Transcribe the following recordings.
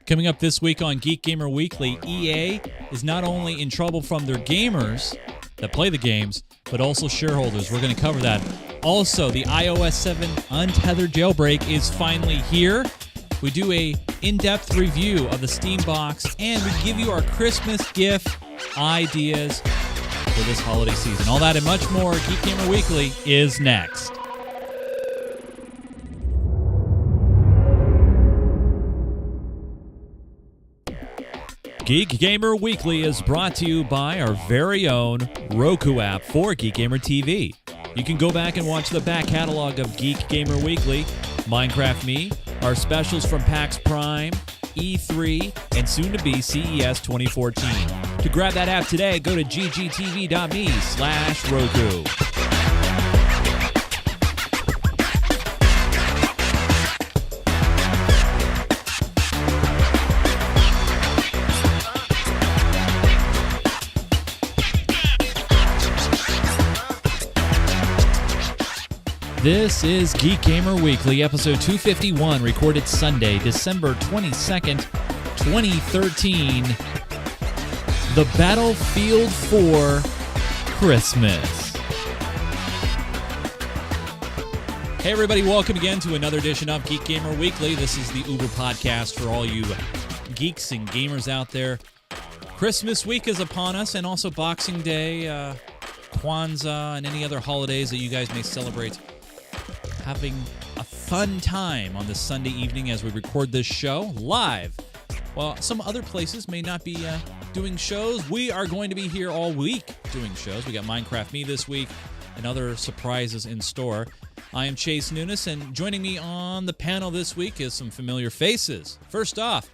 Coming up this week on Geek Gamer Weekly, EA is not only in trouble from their gamers that play the games, but also shareholders. We're going to cover that. Also, the iOS 7 untethered jailbreak is finally here. We do a in-depth review of the Steam box, and we give you our Christmas gift ideas for this holiday season. All that and much more. Geek Gamer Weekly is next. Geek Gamer Weekly is brought to you by our very own Roku app for Geek Gamer TV. You can go back and watch the back catalog of Geek Gamer Weekly, Minecraft Me, our specials from PAX Prime, E3, and soon-to-be CES 2014. To grab that app today, go to ggtv.me/Roku. This is Geek Gamer Weekly, episode 251, recorded Sunday, December 22nd, 2013. The Battlefield 4 Christmas. Hey everybody, welcome again to another edition of Geek Gamer Weekly. This is the Uber podcast for all you geeks and gamers out there. Christmas week is upon us, and also Boxing Day, Kwanzaa, and any other holidays that you guys may celebrate. Having a fun time on this Sunday evening as we record this show live. While some other places may not be doing shows, we are going to be here all week doing shows. We got Minecraft Me this week and other surprises in store. I am Chase Nunes, and joining me on the panel this week is some familiar faces. First off,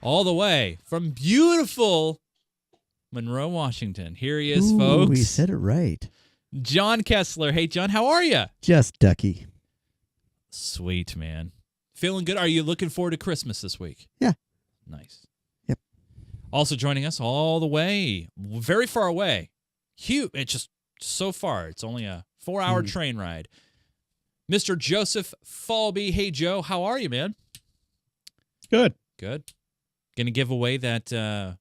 all the way from beautiful Monroe, Washington. Here he is, folks. We said it right. John Kessler. Hey, John, how are you? Just ducky. Sweet, man. Feeling good? Are you looking forward to Christmas this week? Yeah. Nice. Yep. Also joining us all the way, very far away. Huge. It's just so far. It's only a 4-hour train ride. Mr. Joseph Falby. Hey, Joe. How are you, man? Good. Good. Gonna give away that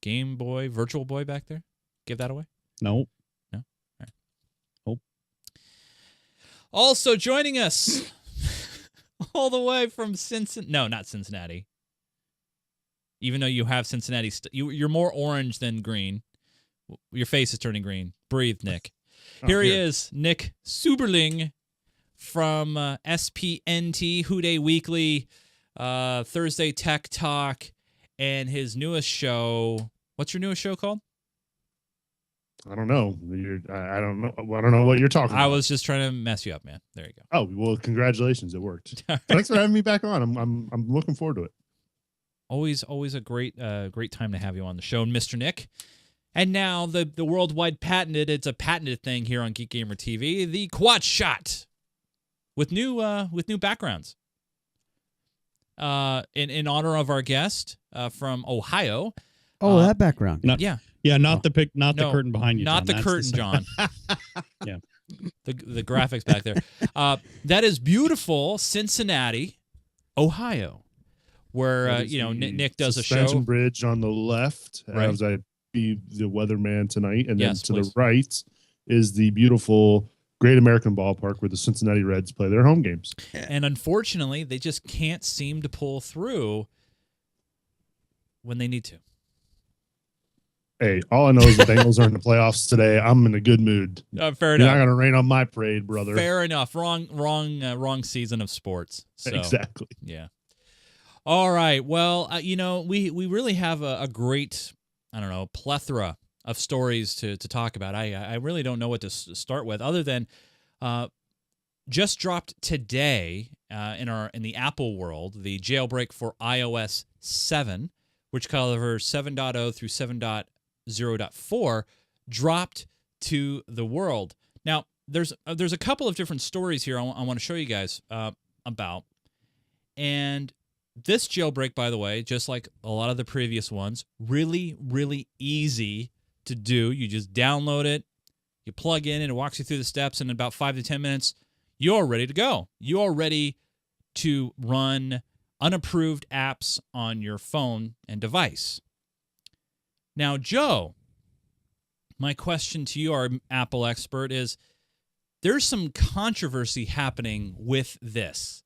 Game Boy, Virtual Boy back there? Give that away? Nope. No? All right. Nope. Also joining us all the way from Cincinnati. No, not Cincinnati. Even though you have Cincinnati. You're more orange than green. Your face is turning green. Breathe, Nick. Here he is, Nick Suberling from SPNT, Houday Weekly, Thursday Tech Talk, and his newest show. What's your newest show called? I don't know. I don't know. I don't know what you're talking about. I was just trying to mess you up, man. There you go. Oh, well, congratulations. It worked. Thanks for having me back on. I'm looking forward to it. Always a great time to have you on the show, Mr. Nick. And now the worldwide patented, it's a patented thing here on Geek Gamer TV, the quad shot with new backgrounds. In honor of our guest from Ohio. Oh, that background. Not the curtain behind you. Not John. the curtain, John. Yeah. The graphics back there. That is beautiful Cincinnati, Ohio, where Nick does a show. Suspension Bridge on the left, right. As I be the weatherman tonight, and then Yes, to please. the right is the beautiful Great American Ballpark where the Cincinnati Reds play their home games. And unfortunately, they just can't seem to pull through when they need to. Hey, all I know is the Bengals are in the playoffs today. I'm in a good mood. Fair You're enough. not going to rain on my parade, brother. Fair enough. Wrong season of sports. So, Exactly. Yeah. All right. Well, we really have a great, plethora of stories to talk about. I really don't know what to start with, other than just dropped today in the Apple world, the jailbreak for iOS 7, which covers 7.0 through 7.0.4, dropped to the world. Now, there's a couple of different stories here I want to show you guys about. And this jailbreak, by the way, just like a lot of the previous ones, really, really easy to do. You just download it, you plug in, and it walks you through the steps, and in about 5 to 10 minutes, you're ready to go. You're ready to run unapproved apps on your phone and device. Now, Joe, my question to you, our Apple expert, is there's some controversy happening with this.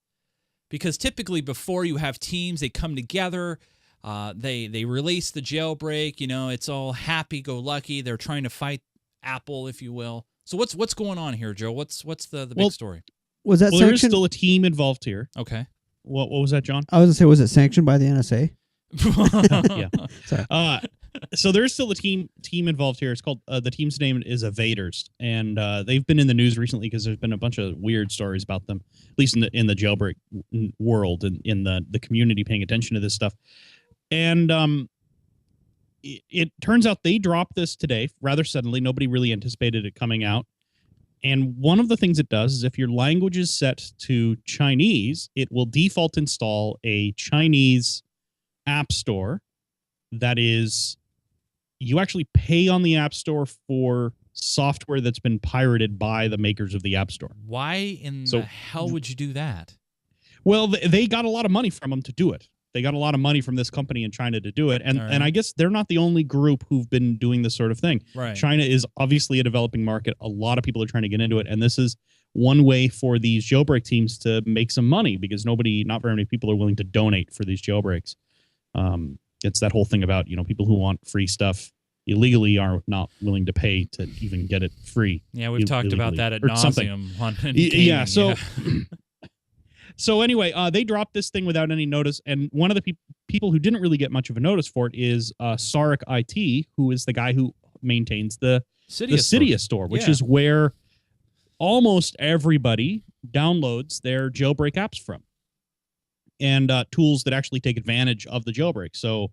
Because typically before you have teams, they come together, they release the jailbreak, it's all happy-go-lucky. They're trying to fight Apple, if you will. So what's going on here, Joe? What's the big story? Was that there is sanctioned? still a team involved here. Okay. What was that, John? I was going to say, was it sanctioned by the NSA? Yeah. Sorry. So there's still a team involved here. It's called the team's name is Evaders, and they've been in the news recently because there's been a bunch of weird stories about them, at least in the jailbreak world and in the community paying attention to this stuff. And it turns out they dropped this today rather suddenly. Nobody really anticipated it coming out. And one of the things it does is if your language is set to Chinese, it will default install a Chinese app store that is, you actually pay on the app store for software that's been pirated by the makers of the app store. Why in the hell would you do that? Well, they got a lot of money from them to do it. They got a lot of money from this company in China to do it. And right. and I guess they're not the only group who've been doing this sort of thing. Right. China is obviously a developing market. A lot of people are trying to get into it. And this is one way for these jailbreak teams to make some money because not very many people are willing to donate for these jailbreaks. It's that whole thing about, people who want free stuff illegally are not willing to pay to even get it free. Yeah, we've talked about that at nauseum. Yeah, so... So anyway, they dropped this thing without any notice, and one of the people who didn't really get much of a notice for it is Sarek IT, who is the guy who maintains the Cydia store, which is where almost everybody downloads their jailbreak apps from, and tools that actually take advantage of the jailbreak. So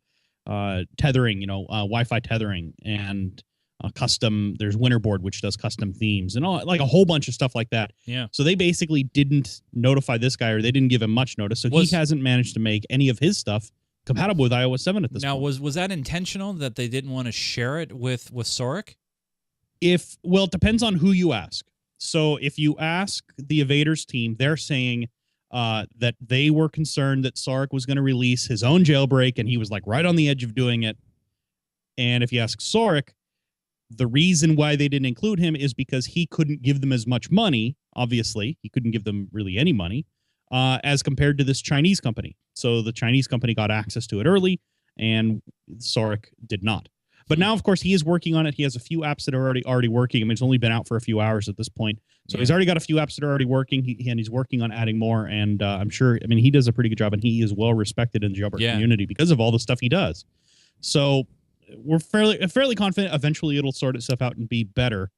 tethering, Wi-Fi tethering, and there's Winterboard, which does custom themes and all, like a whole bunch of stuff like that. Yeah. So they basically didn't notify this guy, or they didn't give him much notice. So he hasn't managed to make any of his stuff compatible with iOS 7 at this point. Now, was that intentional that they didn't want to share it with Sarek? It depends on who you ask. So if you ask the Evaders team, they're saying that they were concerned that Sarek was going to release his own jailbreak, and he was like right on the edge of doing it. And if you ask Sarek, the reason why they didn't include him is because he couldn't give them as much money. Obviously, he couldn't give them really any money as compared to this Chinese company. So the Chinese company got access to it early, and Sarek did not. But now, of course, he is working on it. He has a few apps that are already working. I mean, it's only been out for a few hours at this point. So he's already got a few apps that are already working, and he's working on adding more. And I'm sure, he does a pretty good job, and he is well respected in the jailbreak community because of all the stuff he does. So we're fairly confident eventually it'll sort itself out and be better.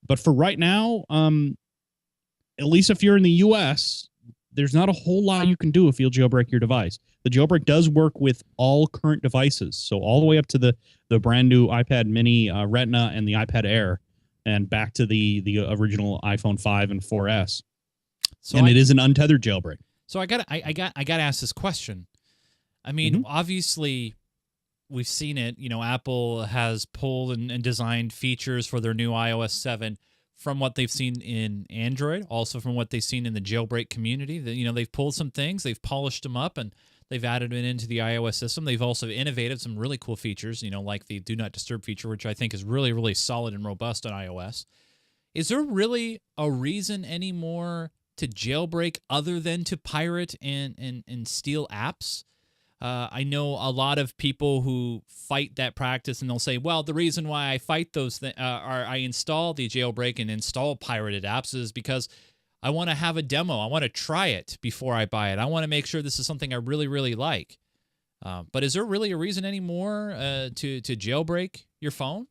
But for right now, at least if you're in the US, there's not a whole lot you can do if you'll jailbreak your device. The jailbreak does work with all current devices, so all the way up to the brand new iPad Mini Retina and the iPad Air, and back to the original iPhone 5 and 4S. So it is an untethered jailbreak. So I got to ask this question. I mean, obviously, we've seen it. Apple has pulled and designed features for their new iOS 7 from what they've seen in Android, also from what they've seen in the jailbreak community. They've pulled some things, they've polished them up, and they've added it into the iOS system. They've also innovated some really cool features, like the Do Not Disturb feature, which I think is really, really solid and robust on iOS. Is there really a reason anymore to jailbreak other than to pirate and steal apps? I know a lot of people who fight that practice, and they'll say, well, the reason why I fight those things, I install the jailbreak and install pirated apps is because I want to have a demo. I want to try it before I buy it. I want to make sure this is something I really, really like. But is there really a reason anymore to jailbreak your phone?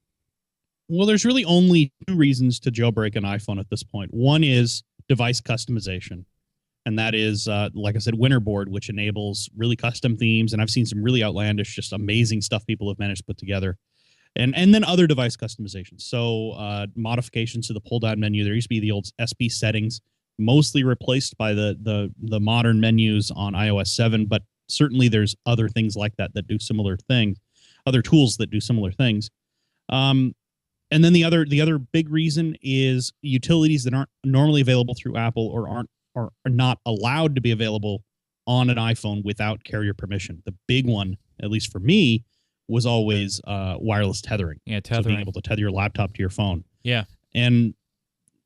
Well, there's really only two reasons to jailbreak an iPhone at this point. One is device customization. And that is, like I said, Winterboard, which enables really custom themes. And I've seen some really outlandish, just amazing stuff people have managed to put together. And then other device customizations. So modifications to the pull-down menu. There used to be the old SP settings, mostly replaced by the modern menus on iOS 7. But certainly there's other things like that do similar things, other tools that do similar things. And then the other big reason is utilities that aren't normally available through Apple or are not allowed to be available on an iPhone without carrier permission. The big one, at least for me, was always wireless tethering. Yeah, So being tethering. able to tether your laptop to your phone. Yeah. And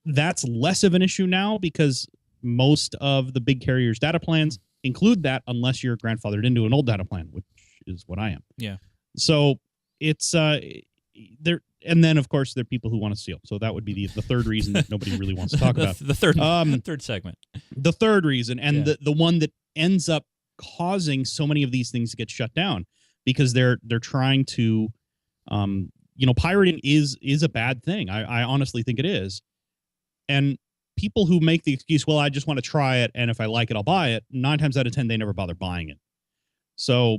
that's less of an issue now because most of the big carriers' data plans include that unless you're grandfathered into an old data plan, which is what I am. Yeah. So it's there. And then, of course, there are people who want to steal. So that would be the third reason that nobody really wants to talk about. The third segment. The third reason, and Yeah. the one that ends up causing so many of these things to get shut down because they're trying to, pirating is a bad thing. I honestly think it is. And people who make the excuse, well, I just want to try it, and if I like it, I'll buy it. 9 times out of 10, they never bother buying it. So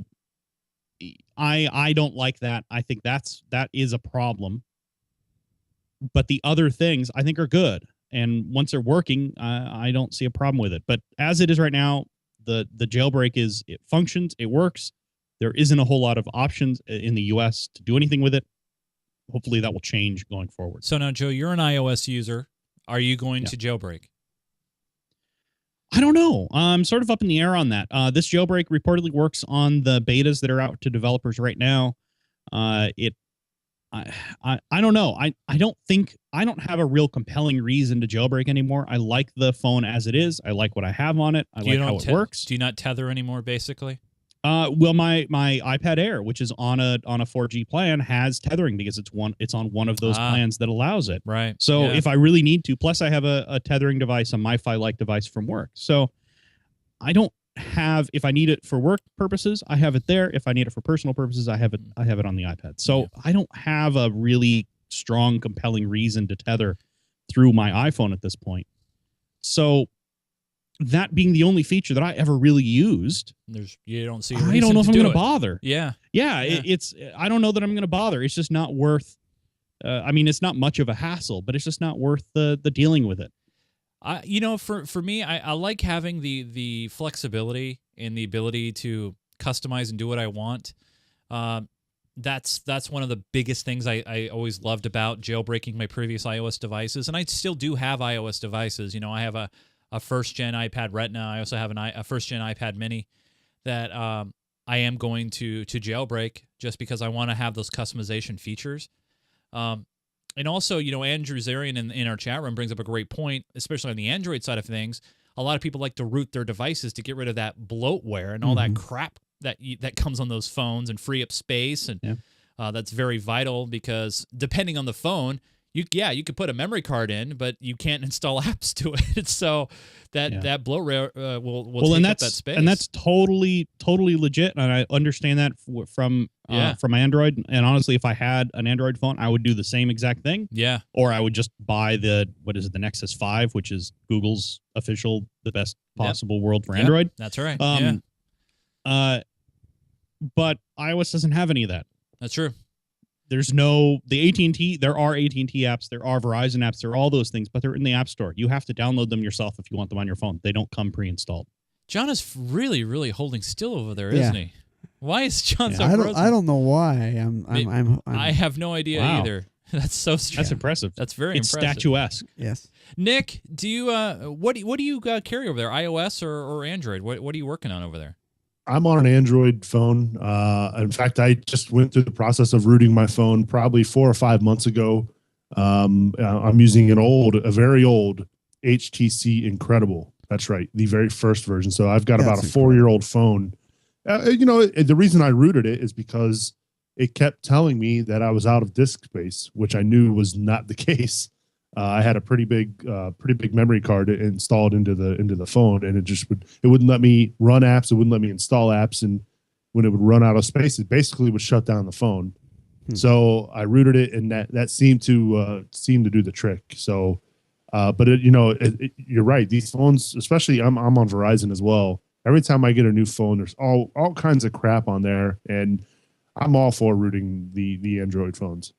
I don't like that. I think that is a problem. But the other things I think are good, and once they're working, I don't see a problem with it. But as it is right now, the jailbreak it functions, it works. There isn't a whole lot of options in the U.S. to do anything with it. Hopefully, that will change going forward. So now, Joe, you're an iOS user. Are you going to jailbreak? I don't know. I'm sort of up in the air on that. This jailbreak reportedly works on the betas that are out to developers right now. I don't know. I don't have a real compelling reason to jailbreak anymore. I like the phone as it is. I like what I have on it. I like how it works. Do you not tether anymore, basically? Well, my iPad Air, which is on a 4G plan, has tethering because it's on one of those plans that allows it. Right. So if I really need to, plus I have a tethering device, a MiFi-like device from work. So I don't have, if I need it for work purposes, I have it there. If I need it for personal purposes, I have it on the iPad. So I don't have a really strong, compelling reason to tether through my iPhone at this point. So that being the only feature that I ever really used, you don't see. I don't know if I'm going to bother. Yeah. It's. I don't know that I'm going to bother. It's just not worth. It's not much of a hassle, but it's just not worth the dealing with it. For me, I like having the flexibility and the ability to customize and do what I want. That's one of the biggest things I always loved about jailbreaking my previous iOS devices, and I still do have iOS devices. I have a first-gen iPad Retina. I also have a first-gen iPad Mini that I am going to jailbreak just because I want to have those customization features. And also, Andrew Zarian in our chat room brings up a great point, especially on the Android side of things. A lot of people like to root their devices to get rid of that bloatware and all that crap that comes on those phones and free up space. And that's very vital because depending on the phone, you could put a memory card in, but you can't install apps to it. So that bloatware will take up that space. And that's totally legit. And I understand that from Android. And honestly, if I had an Android phone, I would do the same exact thing. Yeah. Or I would just buy the Nexus 5, which is Google's official, the best possible world for Android. That's right. But iOS doesn't have any of that. That's true. There's the AT&T, there are AT&T apps, there are Verizon apps, there are all those things, but they're in the App Store. You have to download them yourself if you want them on your phone. They don't come pre-installed. John is really, really holding still over there, isn't he? Why is John so frozen? I don't know why. I have no idea either. That's so strange. That's impressive. That's very it's impressive. Statuesque. Yes. Nick, do you what do you carry over there? iOS or Android? What are you working on over there? I'm on an Android phone. In fact, I just went through the process of rooting my phone probably 4 or 5 months ago. I'm using a very old HTC Incredible. That's right, the very first version. So I've got about a 4-year-old phone. The reason I rooted it is because it kept telling me that I was out of disk space, which I knew was not the case. I had a pretty big memory card installed into the phone, and it wouldn't let me run apps. It wouldn't let me install apps, and when it would run out of space, it basically would shut down the phone. So I rooted it, and that seemed to do the trick. So, but you're right. These phones, especially I'm on Verizon as well. Every time I get a new phone, there's all kinds of crap on there, and I'm all for rooting the Android phones.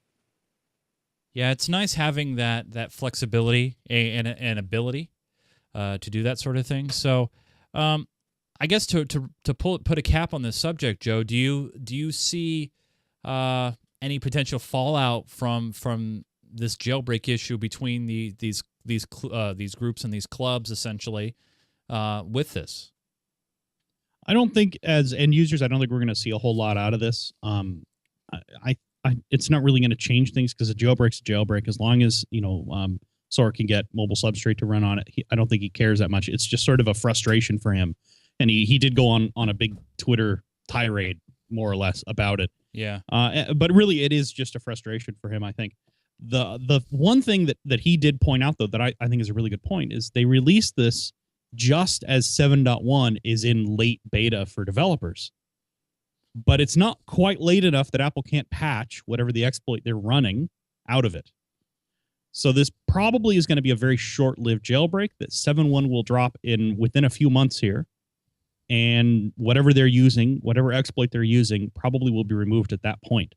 Yeah, it's nice having that flexibility and ability to do that sort of thing. So, I guess to put a cap on this subject, Joe, do you see any potential fallout from this jailbreak issue between these groups and these clubs essentially with this? I don't think as end users, I don't think we're going to see a whole lot out of this. It's not really going to change things because a jailbreak's a jailbreak. As long as Sora can get mobile substrate to run on it, I don't think he cares that much. It's just sort of a frustration for him, and he did go on a big Twitter tirade more or less about it. Yeah. But really, it is just a frustration for him. I think the one thing that he did point out though that I think is a really good point is they released this just as 7.1 is in late beta for developers. But it's not quite late enough that Apple can't patch whatever the exploit they're running out of it. So this probably is going to be a very short-lived jailbreak that 7.1 will drop in within a few months here. And whatever they're using, whatever exploit they're using, probably will be removed at that point.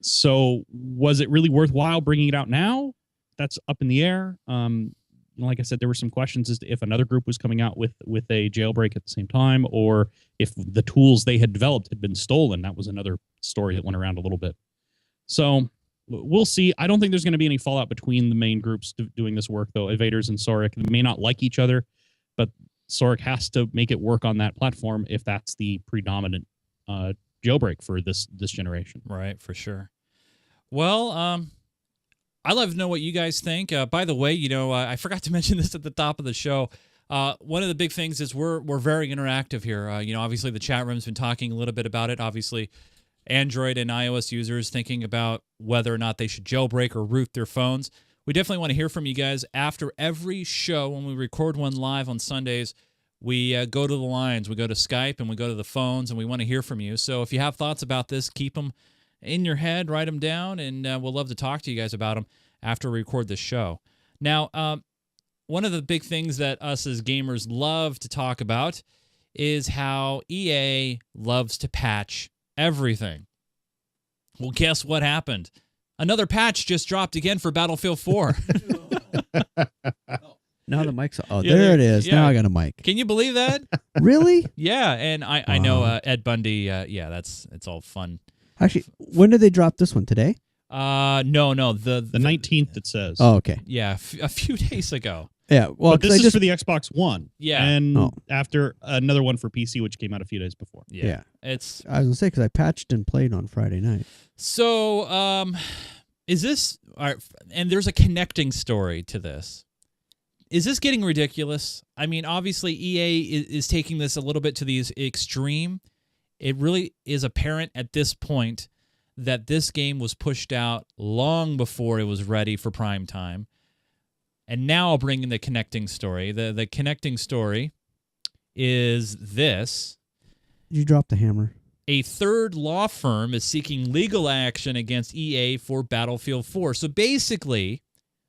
So was it really worthwhile bringing it out now? That's up in the air. Like I said, there were some questions as to if another group was coming out with a jailbreak at the same time, or if the tools they had developed had been stolen. That was another story that went around a little bit. So we'll see. I don't think there's going to be any fallout between the main groups doing this work, though. Evaders and Soric, they may not like each other, but Soric has to make it work on that platform if that's the predominant jailbreak for this generation. Right, for sure. Well, I'd love to know what you guys think. By the way, I forgot to mention this at the top of the show. One of the big things is we're very interactive here. Obviously the chat room's been talking a little bit about it. Obviously, Android and iOS users thinking about whether or not they should jailbreak or root their phones. We definitely want to hear from you guys. After every show, when we record one live on Sundays, we go to the lines. We go to Skype and we go to the phones, and we want to hear from you. So if you have thoughts about this, keep them in your head, write them down, and we'll love to talk to you guys about them after we record the show. Now, one of the big things that us as gamers love to talk about is how EA loves to patch everything. Well, guess what happened? Another patch just dropped again for Battlefield 4. Now the mic's... Oh, Yeah, there it is. yeah. Now I got a mic. Can you believe that? Really? Yeah, and I know Ed Bundy, it's all fun. Actually, when did they drop this one? Today? No, The 19th, it says. Oh, okay. yeah, a few days ago. Yeah, well, But this 'cause is for the Xbox One. Yeah. And after another one for PC, which came out a few days before. Yeah. It's I was going to say, because I patched and played on Friday night. so, is this, all right, and there's a connecting story to this. Is this getting ridiculous? I mean, obviously EA is taking this a little bit to the extreme. It really is apparent at this point that this game was pushed out long before it was ready for prime time. And now I'll bring in the connecting story. The connecting story is this. You dropped the hammer. A third law firm is seeking legal action against EA for Battlefield 4. So basically,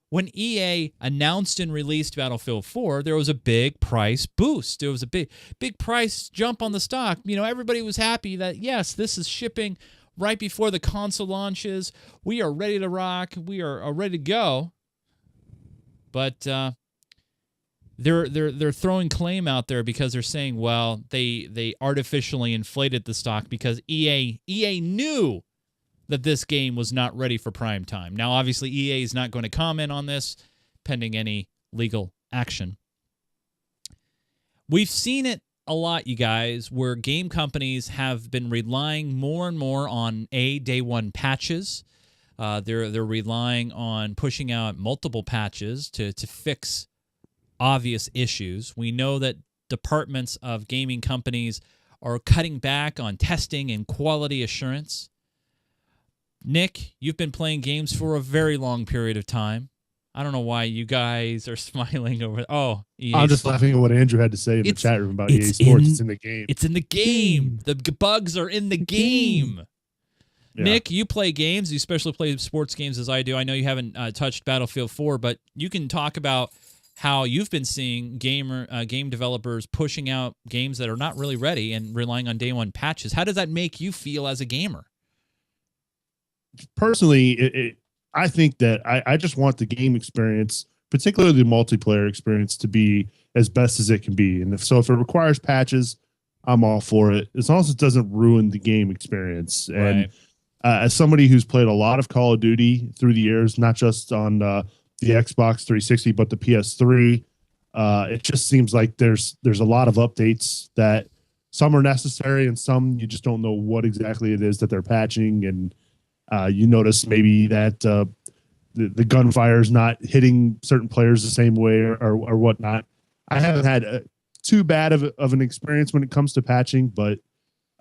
when EA announced and released Battlefield 4, there was a big price boost. There was a big price jump on the stock. Everybody was happy that, yes, this is shipping right before the console launches. We are ready to rock. We are ready to go. But they're throwing claim out there because they're saying, well, they artificially inflated the stock because EA knew that this game was not ready for prime time. Now, obviously, EA is not going to comment on this pending any legal action. We've seen it a lot, you guys, where game companies have been relying more and more on day one patches. They're relying on pushing out multiple patches to fix obvious issues. We know that departments of gaming companies are cutting back on testing and quality assurance. Nick, you've been playing games for a very long period of time. I don't know why you guys are smiling over. Oh, EA I'm just laughing at what Andrew had to say in the chat room about EA it's Sports. It's in the game. It's in the game. The bugs are in the game. Yeah. Nick, you play games. You especially play sports games as I do. I know you haven't touched Battlefield 4, but you can talk about how you've been seeing game developers pushing out games that are not really ready and relying on day one patches. How does that make you feel as a gamer? Personally, I think that I just want the game experience, particularly the multiplayer experience, to be as best as it can be. And if it requires patches, I'm all for it, as long as it doesn't ruin the game experience. Right. And as somebody who's played a lot of Call of Duty through the years, not just on the Xbox 360, but the PS3, It just seems like there's a lot of updates that some are necessary and some you just don't know what exactly it is that they're patching. And you notice maybe that the gunfire is not hitting certain players the same way or whatnot. I haven't had too bad of an experience when it comes to patching, but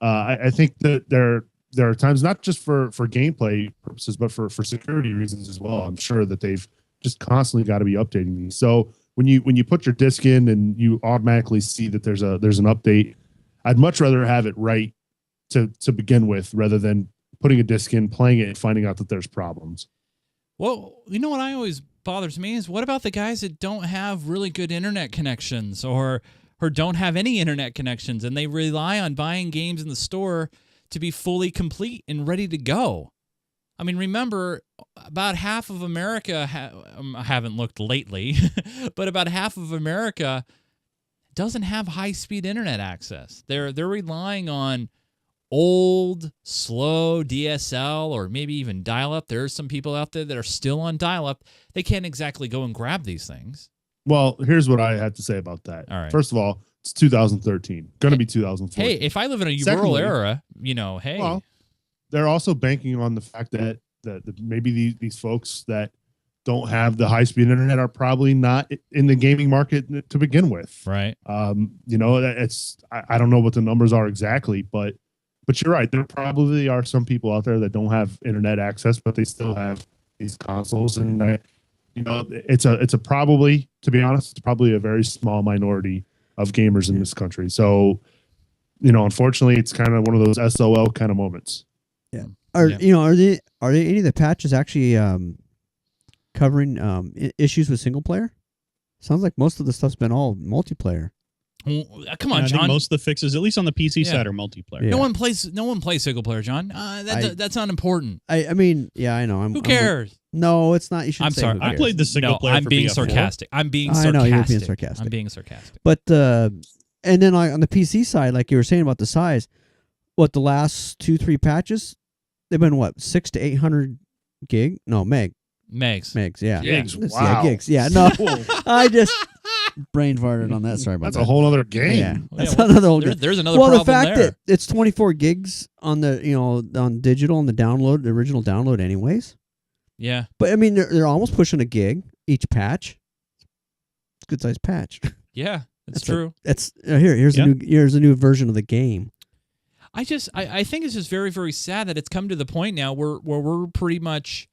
I think that there are times not just for gameplay purposes, but for security reasons as well. I'm sure that they've just constantly got to be updating these. So when you put your disc in and you automatically see that there's an update, I'd much rather have it right to begin with rather than putting a disc in, playing it, and finding out that there's problems. Well, you know what I always bothers me is what about the guys that don't have really good internet connections or don't have any internet connections and they rely on buying games in the store to be fully complete and ready to go? I mean, remember, about half of America, I haven't looked lately, but about half of America doesn't have high-speed internet access. They're relying on old, slow DSL or maybe even dial-up. There are some people out there that are still on dial-up. They can't exactly go and grab these things. Well, here's what I had to say about that. All right. First of all, it's 2013. Going to be 2014. Hey, if I live in a Secondly, rural era, hey. Well, they're also banking on the fact that maybe these folks that don't have the high-speed internet are probably not in the gaming market to begin with. Right. It's I don't know what the numbers are exactly, but you're right. There probably are some people out there that don't have internet access, but they still have these consoles, and it's a probably, to be honest, it's probably a very small minority of gamers in this country. So, unfortunately, it's kind of one of those SOL kind of moments. Yeah. Are there any of the patches actually covering issues with single player? Sounds like most of the stuff's been all multiplayer. Well, come on, I John. think most of the fixes, at least on the PC side, are multiplayer. Yeah. No one plays single player, John. That's not important. I mean, yeah, I know. Who cares? No, it's not. You should. I'm sorry. I played the single player. I'm for being BF4. sarcastic. I'm being I sarcastic. know you're being sarcastic. I'm being sarcastic. But and then on the PC side, like you were saying about the size, the last 2-3 patches, they've been 600 to 800 gig? No, Megs. Yeah. Gigs. Yeah, Wow. gigs. Yeah. No, I just brain farted on that. Sorry about That's that. a whole other game. Yeah, that's well, another whole game. There's another Well, problem the fact there. that it's 24 gigs on the on digital and the original download, anyways. Yeah. But I mean, they're almost pushing a gig each patch. It's a good sized patch. Yeah, it's true. Here's a new version of the game. I think it's just very, very sad that it's come to the point now where we're pretty much,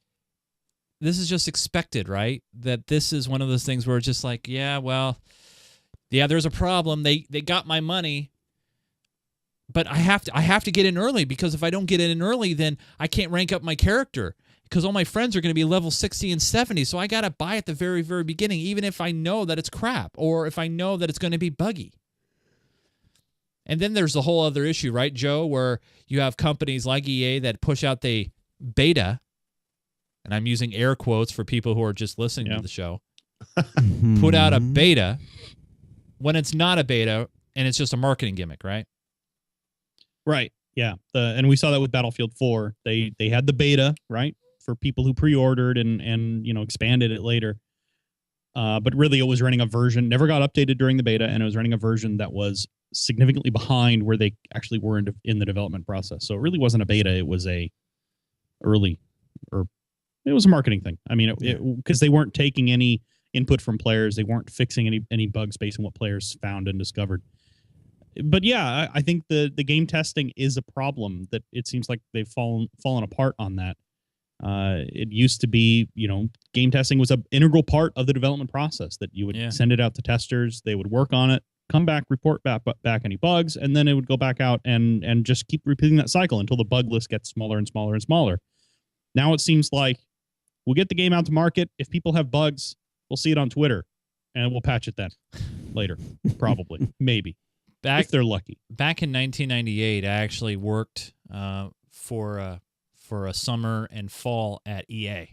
this is just expected, right? That this is one of those things where it's just like, there's a problem. They got my money, but I have to get in early, because if I don't get in early, then I can't rank up my character, because all my friends are going to be level 60 and 70. So I got to buy at the very, very beginning, even if I know that it's crap or if I know that it's going to be buggy. And then there's the whole other issue, right, Joe, where you have companies like EA that push out the beta, and I'm using air quotes for people who are just listening to the show, put out a beta when it's not a beta and it's just a marketing gimmick, right? Right. Yeah. And we saw that with Battlefield 4. They had the beta, right, for people who pre-ordered and expanded it later. But really it was running a version, never got updated during the beta, and it was running a version that was significantly behind where they actually were in the development process. So it really wasn't a beta, it was it was a marketing thing. I mean, because they weren't taking any input from players, they weren't fixing any bugs based on what players found and discovered. But yeah, I think the game testing is a problem that it seems like they've fallen apart on that. It used to be, game testing was an integral part of the development process, that you would send it out to testers, they would work on it, come back, report back any bugs, and then it would go back out and just keep repeating that cycle until the bug list gets smaller and smaller and smaller. Now it seems like we'll get the game out to market. If people have bugs, we'll see it on Twitter, and we'll patch it then later, probably, maybe. If they're lucky. Back in 1998, I actually worked for a summer and fall at EA,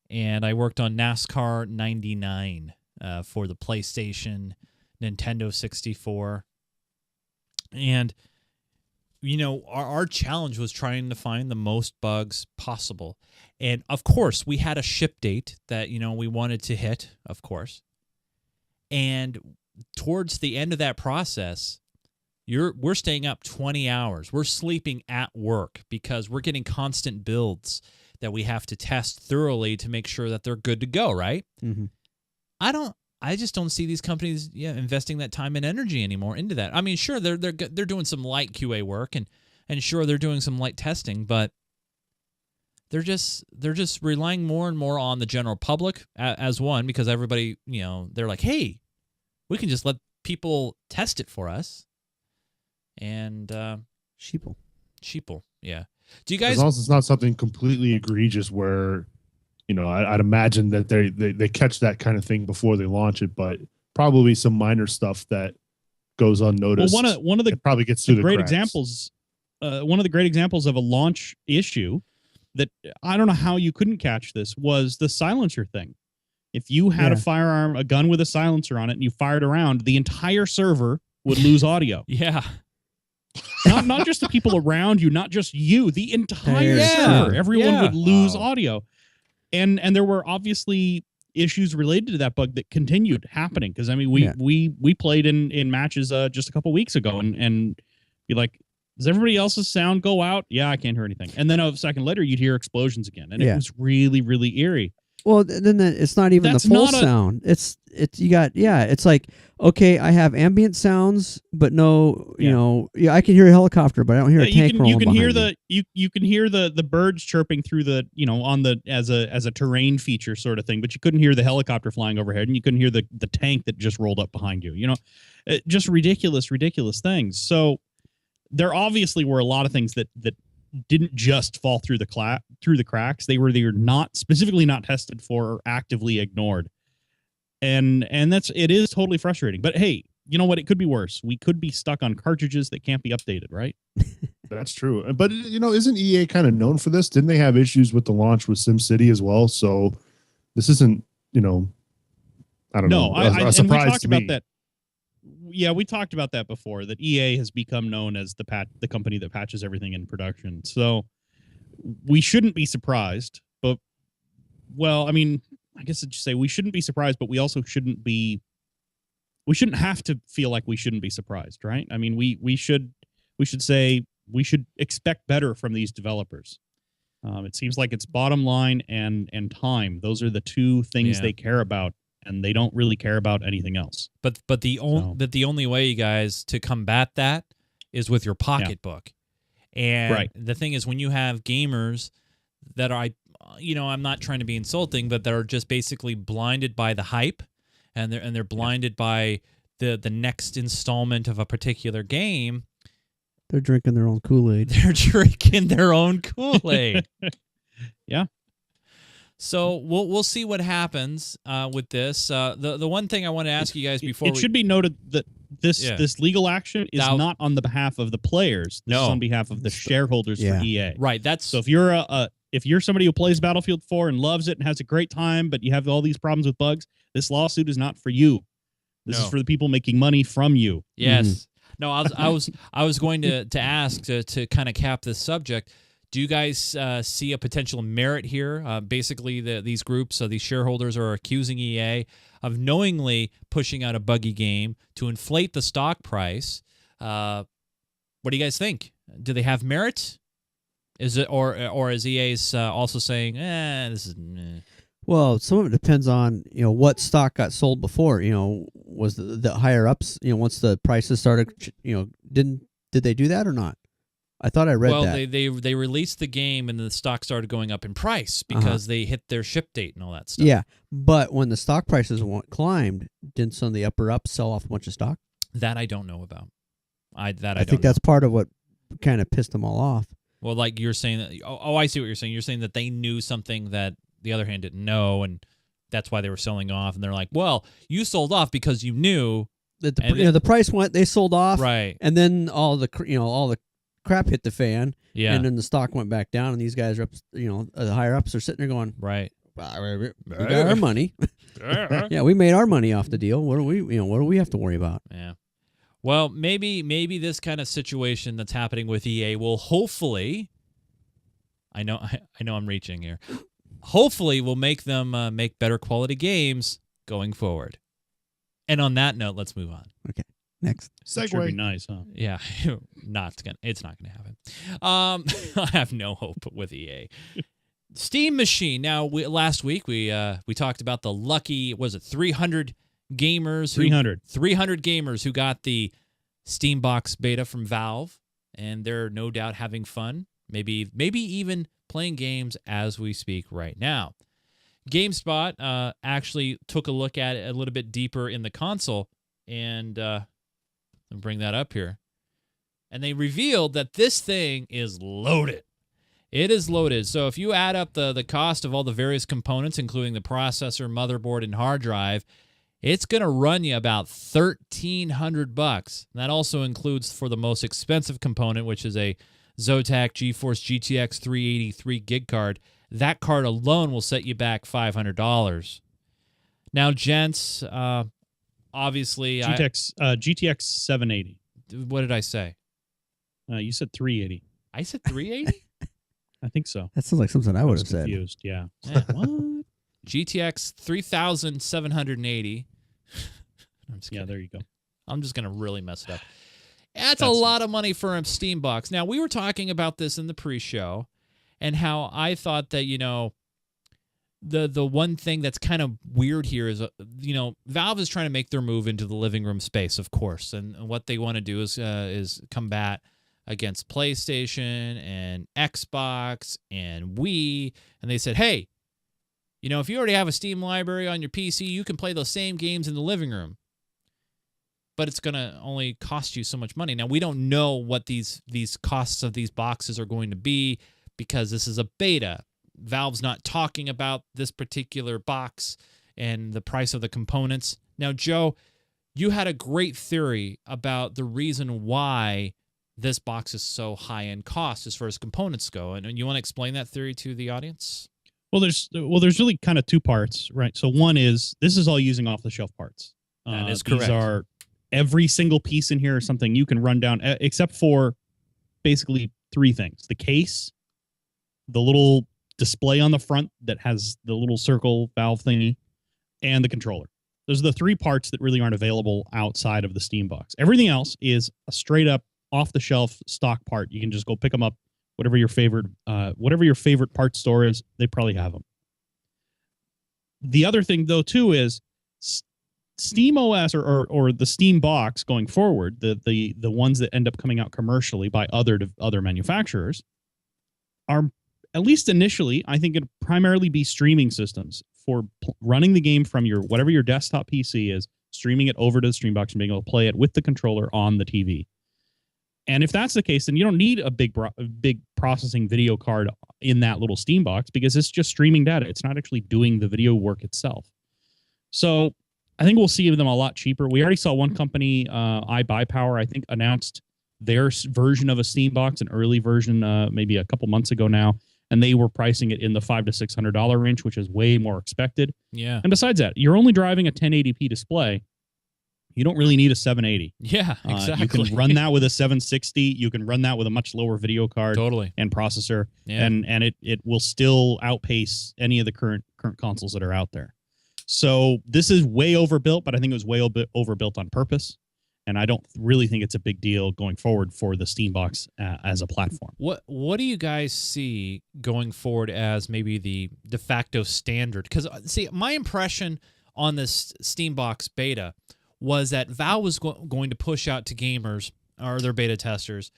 and I worked on NASCAR 99 for the PlayStation, Nintendo 64, and our challenge was trying to find the most bugs possible, and of course we had a ship date that we wanted to hit, of course. And towards the end of that process, we're staying up 20 hours. We're sleeping at work because we're getting constant builds that we have to test thoroughly to make sure that they're good to go, right? Mm-hmm. I just don't see these companies investing that time and energy anymore into that. I mean, sure, they're doing some light QA work and sure they're doing some light testing, but they're just relying more and more on the general public as one, because everybody, they're like, hey, we can just let people test it for us. And Sheeple, yeah. Do you guys? As long as it's not something completely egregious, where I'd imagine that they catch that kind of thing before they launch it, but probably some minor stuff that goes unnoticed. Well, one of the probably gets through the great cracks. examples. One of the great examples of a launch issue that I don't know how you couldn't catch this was the silencer thing. If you had a gun with a silencer on it, and you fired around, the entire server would lose audio. Yeah. Not just the people around you, not just you, the entire server. Everyone would lose audio. And there were obviously issues related to that bug that continued happening. Because I mean, we played in matches just a couple weeks ago, and be like, does everybody else's sound go out? Yeah, I can't hear anything. And then a second later, you'd hear explosions again, and it was really, really eerie. Well, then it's not even the full sound. It's like, okay, I have ambient sounds, but no, I can hear a helicopter, but I don't hear a tank rolling behind me. You can hear the birds chirping through the, on the as a terrain feature sort of thing, but you couldn't hear the helicopter flying overhead, and you couldn't hear the tank that just rolled up behind you. Just ridiculous things. So there obviously were a lot of things that didn't just fall through the cracks. They were specifically not tested for or actively ignored. And it is totally frustrating. But hey, you know what? It could be worse. We could be stuck on cartridges that can't be updated, right? That's true. But isn't EA kind of known for this? Didn't they have issues with the launch with SimCity as well? So this isn't, I don't know. A surprise and we talked to me. about that. Yeah, we talked about that before, that EA has become known as the company that patches everything in production. So we shouldn't be surprised, but, well, I mean, I guess I'd just say we shouldn't be surprised, but we also shouldn't have to feel like we shouldn't be surprised, right? I mean, we should say we should expect better from these developers. It seems like it's bottom line and time. Those are the two things they care about, and they don't really care about anything else. But the only way, you guys, to combat that is with your pocketbook. And the thing is, when you have gamers that are, I'm not trying to be insulting, but that are just basically blinded by the hype, and they're blinded by the next installment of a particular game. They're drinking their own Kool-Aid. They're drinking their own Kool-Aid. Yeah. So we'll see what happens with this. The one thing I want to ask you guys before it should be noted that this legal action is not on the behalf of the players. This is on behalf of the shareholders for EA. Right. So if you're somebody who plays Battlefield 4 and loves it and has a great time, but you have all these problems with bugs, this lawsuit is not for you. This is for the people making money from you. Yes. Mm-hmm. No, I was going to ask to kind of cap this subject. Do you guys see a potential merit here? Basically, these groups, these shareholders, are accusing EA of knowingly pushing out a buggy game to inflate the stock price. What do you guys think? Do they have merit? Is it or is EA's also saying, this is? Well, some of it depends on what stock got sold before. Was the higher ups? Once the prices started, did they do that or not? I thought I read that. Well, they released the game and the stock started going up in price because they hit their ship date and all that stuff. Yeah, but when the stock prices climbed, didn't some of the upper ups sell off a bunch of stock? That I don't know about. I think that's part of what kind of pissed them all off. Well, like you're saying that. Oh, I see what you're saying. You're saying that they knew something that the other hand didn't know, and that's why they were selling off. And they're like, "Well, you sold off because you knew that the price went. They sold off, right? And then all the crap hit the fan, and then the stock went back down, and these guys are up, the higher ups are sitting there going, right, we got our money. Yeah, we made our money off the deal. What do we have to worry about? Yeah. Well, maybe this kind of situation that's happening with EA will hopefully, I know I'm reaching here, hopefully will make them make better quality games going forward. And on that note, let's move on. Okay. Next. That should be Segue. nice, huh? Yeah, it's not gonna happen. I have no hope with EA. Steam Machine. Now, last week we talked about the lucky, was it 300 gamers? 300 gamers who got the Steam Box beta from Valve, and they're no doubt having fun. Maybe even playing games as we speak right now. GameSpot actually took a look at it a little bit deeper in the console, and let me bring that up here. And they revealed that this thing is loaded. It is loaded. So if you add up the cost of all the various components, including the processor, motherboard, and hard drive, it's going to run you about $1,300. That also includes for the most expensive component, which is a Zotac GeForce GTX 383 gig card. That card alone will set you back $500. Now, gents, obviously, GTX 780. What did I say? You said 380. I said 380? I think so. That sounds like something I would have said. Confused. Yeah. What? GTX 3780. I'm just Yeah, kidding. there you go. I'm just going to really mess it up. That's a lot of money for a Steam box. Now, we were talking about this in the pre-show and how I thought that, the one thing that's kind of weird here is, Valve is trying to make their move into the living room space, of course, and what they want to do is combat against PlayStation and Xbox and Wii, and they said, hey, if you already have a Steam library on your PC, you can play those same games in the living room, but it's going to only cost you so much money. Now, we don't know what these costs of these boxes are going to be because this is a beta. Valve's not talking about this particular box and the price of the components. Now, Joe, you had a great theory about the reason why this box is so high in cost as far as components go. And you want to explain that theory to the audience? Well, there's really kind of two parts, right? So one is this is all using off-the-shelf parts. That is correct. These are every single piece in here is something you can run down, except for basically three things: the case, the little display on the front that has the little circle valve thingy, and the controller. Those are the three parts that really aren't available outside of the Steam box. Everything else is a straight up off-the-shelf stock part. You can just go pick them up. Whatever your favorite part store is, they probably have them. The other thing, though, too, is Steam OS or the Steam box going forward, the ones that end up coming out commercially by other manufacturers, are, at least initially, I think it'll primarily be streaming systems for running the game from whatever your desktop PC is, streaming it over to the Steam box and being able to play it with the controller on the TV. And if that's the case, then you don't need a big processing video card in that little Steam box because it's just streaming data. It's not actually doing the video work itself. So I think we'll see them a lot cheaper. We already saw one company, iBuyPower, I think, announced their version of a Steam box, an early version, maybe a couple months ago now, and they were pricing it in the $500 to $600 range, which is way more expected. Yeah. And besides that, you're only driving a 1080p display. You don't really need a 780. Yeah, exactly. You can run that with a 760. You can run that with a much lower video card and processor, and it will still outpace any of the current consoles that are out there. So this is way overbuilt, but I think it was way overbuilt on purpose, and I don't really think it's a big deal going forward for the Steam box as a platform. What do you guys see going forward as maybe the de facto standard? Because see, my impression on this Steam box beta was that Valve was going to push out to gamers or their beta testers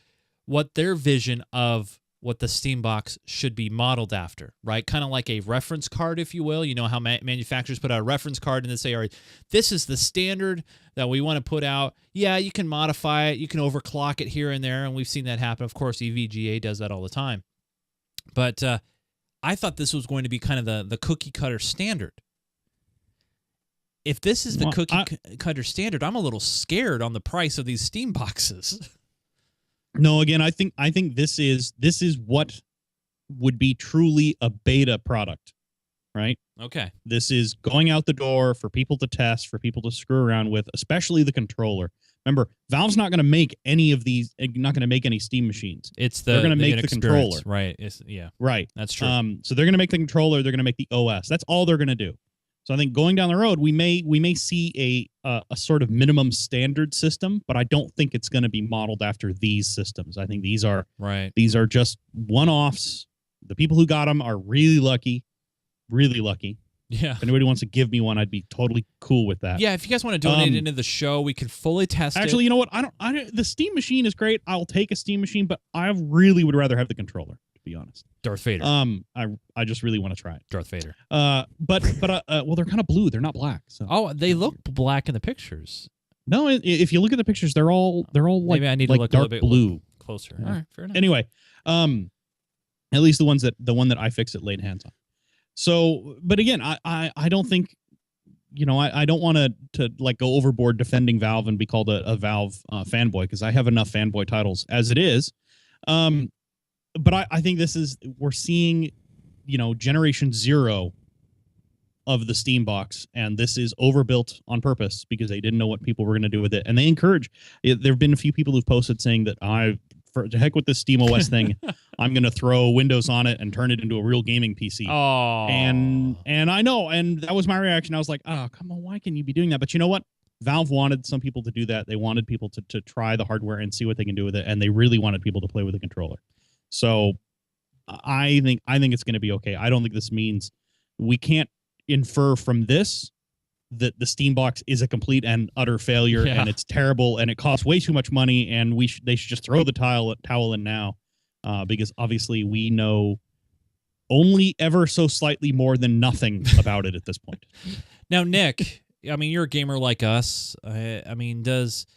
what their vision of what the Steam box should be modeled after, right? Kind of like a reference card, if you will. You know how manufacturers put out a reference card and they say, all right, this is the standard that we want to put out. Yeah, you can modify it. You can overclock it here and there, and we've seen that happen. Of course, EVGA does that all the time. But I thought this was going to be kind of the cookie cutter standard. If this is the cookie cutter standard, I'm a little scared on the price of these Steam boxes. No, again, I think this is what would be truly a beta product, right? Okay. This is going out the door for people to test, for people to screw around with, especially the controller. Remember, Valve's not going to make any of these, not going to make any Steam machines. They're going to make the controller. Right. Right. That's true. So they're going to make the controller, they're going to make the OS. That's all they're going to do. So I think going down the road, we may see a sort of minimum standard system, but I don't think it's going to be modeled after these systems. I think these are just one-offs. The people who got them are really lucky, really lucky. Yeah. If anybody wants to give me one, I'd be totally cool with that. Yeah, if you guys want to donate into the show, we could fully test it. Actually, you know what? The Steam machine is great. I'll take a Steam machine, but I really would rather have the controller, to be honest. Darth Vader. I just really want to try it. Darth Vader. Well, they're kind of blue. They're not black. So. Oh, they look black in the pictures. No, if you look at the pictures, they're all like, maybe I need to like look dark a little bit blue. Closer. Yeah. All right, fair enough. Anyway, at least the one that I fixed it laid hands on. So, but again, I don't think, I don't want to like go overboard defending Valve and be called a Valve fanboy, because I have enough fanboy titles as it is. But I think we're seeing, generation 0 of the Steam box, and this is overbuilt on purpose because they didn't know what people were going to do with it. And they encourage, there have been a few people who've posted saying that for the heck with this Steam OS thing, I'm going to throw Windows on it and turn it into a real gaming PC. Oh. And I know, and that was my reaction. I was like, oh, come on, why can you be doing that? But you know what? Valve wanted some people to do that. They wanted people to try the hardware and see what they can do with it, and they really wanted people to play with the controller. So I think it's going to be okay. I don't think this means we can't infer from this that the Steam box is a complete and utter failure, and it's terrible, and it costs way too much money, and they should just throw the towel in now, because obviously we know only ever so slightly more than nothing about it at this point. Now, Nick, I mean, you're a gamer like us. I mean, does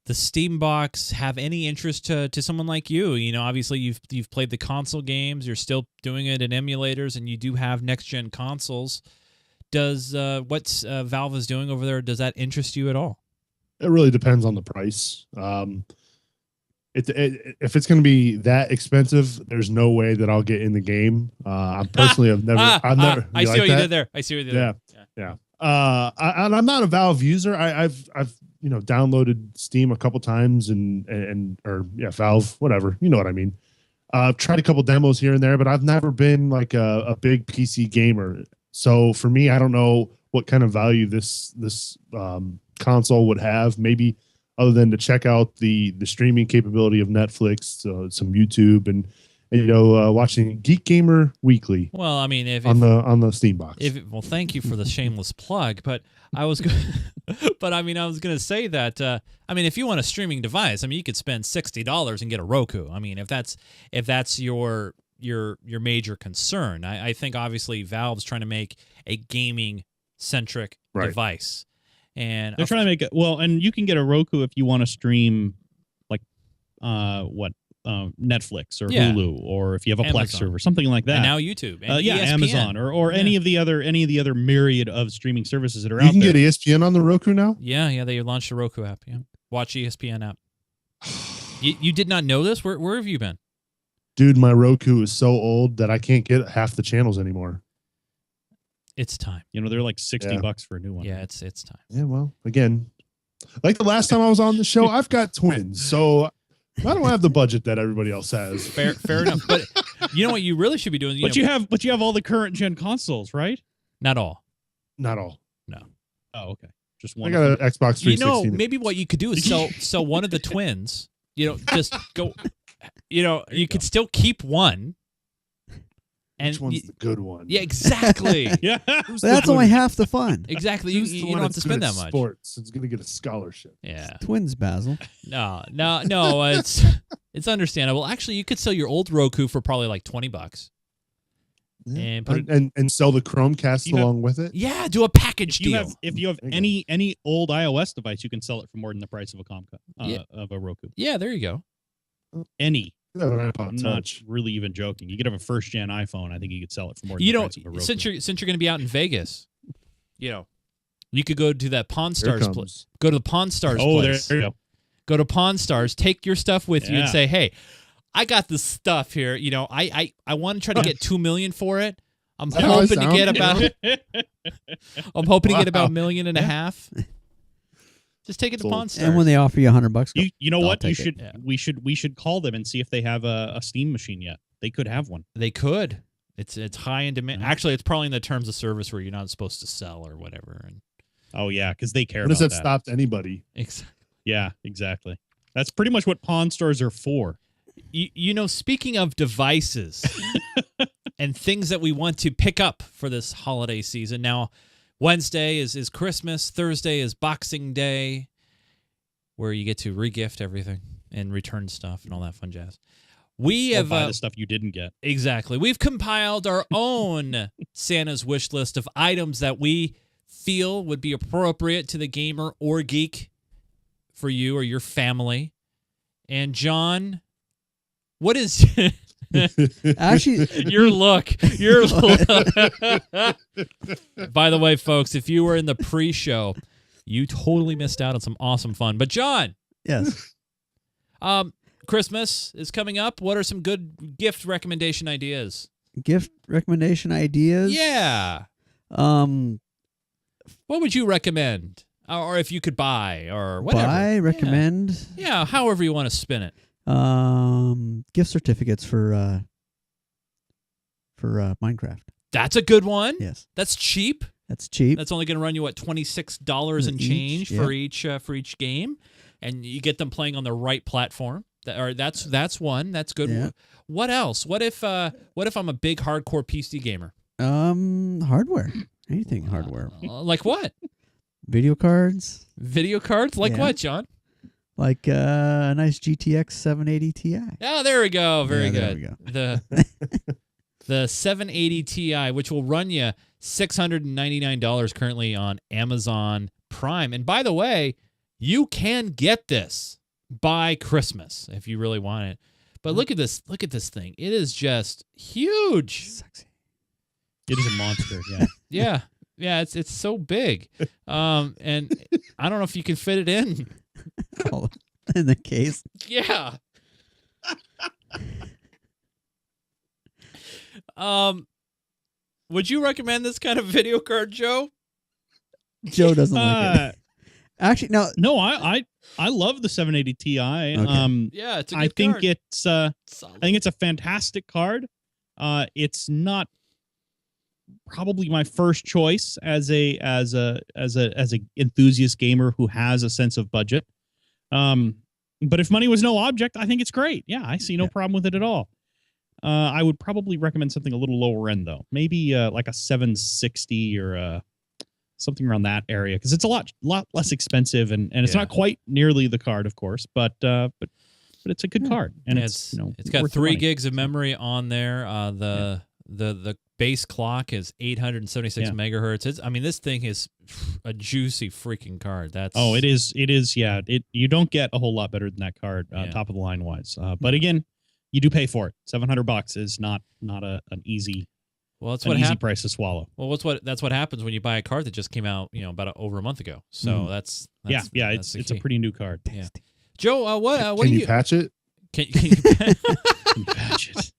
the Steam box have any interest to someone like you? Obviously you've played the console games. You're still doing it in emulators, and you do have next gen consoles. Does what Valve is doing over there, does that interest you at all? It really depends on the price. If it's going to be that expensive, there's no way that I'll get in the game. I personally have never. I see what you did there. I see what you did there. Yeah. And I'm not a Valve user. I've downloaded Steam a couple times or Valve, whatever. You know what I mean. I've tried a couple demos here and there, but I've never been like a big PC gamer. So for me, I don't know what kind of value this console would have. Maybe other than to check out the streaming capability of Netflix, some YouTube, and watching Geek Gamer Weekly. Well, I mean, if on the Steam box. Well, thank you for the shameless plug, but I was going to say that if you want a streaming device, you could spend $60 and get a Roku. If that's your major concern. I think obviously Valve's trying to make a gaming centric device, and they're trying to make it and you can get a Roku if you want to stream like Netflix or Hulu, or if you have a Plex server, something like that. And now YouTube, and ESPN. Amazon, or any of the other myriad of streaming services that are out there. You can get ESPN on the Roku now. Yeah, they launched a Roku app. Yeah, watch ESPN app. You did not know this? Where have you been? Dude, my Roku is so old that I can't get half the channels anymore. It's time. They're like $60 for a new one. Yeah, it's time. Yeah, well, again, like the last time I was on the show, I've got twins, so I don't have the budget that everybody else has. Fair enough. But you know what you really should be doing? You have all the current gen consoles, right? Not all. Not all. No. Oh, okay. Just one. I got an Xbox 360. Maybe what you could do is sell one of the twins. Just go. You could still keep one. And which one's the good one? Yeah, exactly. Yeah, that's only half the fun. Exactly. You don't have to spend that much. Sports. It's going to get a scholarship. Yeah. Twins, Basil. No. It's understandable. Actually, you could sell your old Roku for probably like $20. Yeah. And sell the Chromecast along with it. Yeah, do a package deal. If you have any old iOS device, you can sell it for more than the price of a of a Roku. Yeah, there you go. Any. I'm not really even joking. You could have a first gen iPhone. I think you could sell it for more than the price of a Roku. Since you're going to be out in Vegas, you could go to that Pawn Stars place. Go to the Pawn Stars place. There you go. Go to Pawn Stars. Take your stuff with you and say, "Hey, I got this stuff here. I want to try to get $2 million for it. I'm hoping to get about $1.5 million. Just take it to Pawn Stars. And when they offer you $100, you know what? We should call them and see if they have a Steam machine yet. They could have one. They could. It's high in demand. Actually, it's probably in the terms of service where you're not supposed to sell or whatever. And Oh yeah, because they care When about has that. that stopped anybody? Yeah, exactly. That's pretty much what pawn stores are for. You know, speaking of devices and things that we want to pick up for this holiday season. Now, Wednesday is Christmas. Thursday is Boxing Day, where you get to regift everything and return stuff and all that fun jazz. We have buy the stuff you didn't get. Exactly. We've compiled our own Santa's wish list of items that we feel would be appropriate to the gamer or geek for you or your family. And John, what is Actually, your look? By the way, folks, if you were in the pre-show, you totally missed out on some awesome fun. But John, yes. Christmas is coming up. What are some good gift recommendation ideas? Gift recommendation ideas? Yeah. What would you recommend? Or if you could buy or whatever. Buy, recommend. Yeah, however you want to spin it. Gift certificates for Minecraft. That's a good one. Yes. That's cheap. That's cheap. That's only going to run you, what, $26 and change yeah. for each game. And you get them playing on the right platform. That's one. That's good. Yeah. What else? What if I'm a big hardcore PC gamer? Hardware. Anything hardware. Like what? Video cards. Video cards? Like Yeah. what, John? Like a nice GTX 780 Ti. Oh, there we go. Very Yeah, good. there we go. The 780 Ti, which will run you $699 currently on Amazon Prime. And by the way, you can get this by Christmas if you really want it. But look at this. Look at this thing. It is just huge. Sexy. It is a monster. Yeah. Yeah. Yeah, it's so big. And I don't know if you can fit it in. Oh, in the case. Yeah. Would you recommend this kind of video card, Joe? Joe doesn't like it. Actually, no. I love the 780 Ti. Okay. Yeah, it's a good I think card. it's a fantastic card. It's not probably my first choice as a enthusiast gamer who has a sense of budget. But if money was no object, I think it's great. Yeah, I see no problem with it at all. I would probably recommend something a little lower end though. Maybe like a 760 or something around that area, because it's a lot less expensive and it's not quite nearly the card, of course, but it's a good card, and it's got worth the 3 money. gigs of memory on there. The base clock is 876 megahertz. This thing is a juicy freaking card. It is. Yeah, you don't get a whole lot better than that card, top of the line wise. But again, you do pay for it. $700 is not an easy. Well, it's an easy price to swallow. Well, that's what happens when you buy a card that just came out, about over a month ago. So that's it's a pretty new card. Yeah. Joe, what Can do you patch it? Can you Patch it.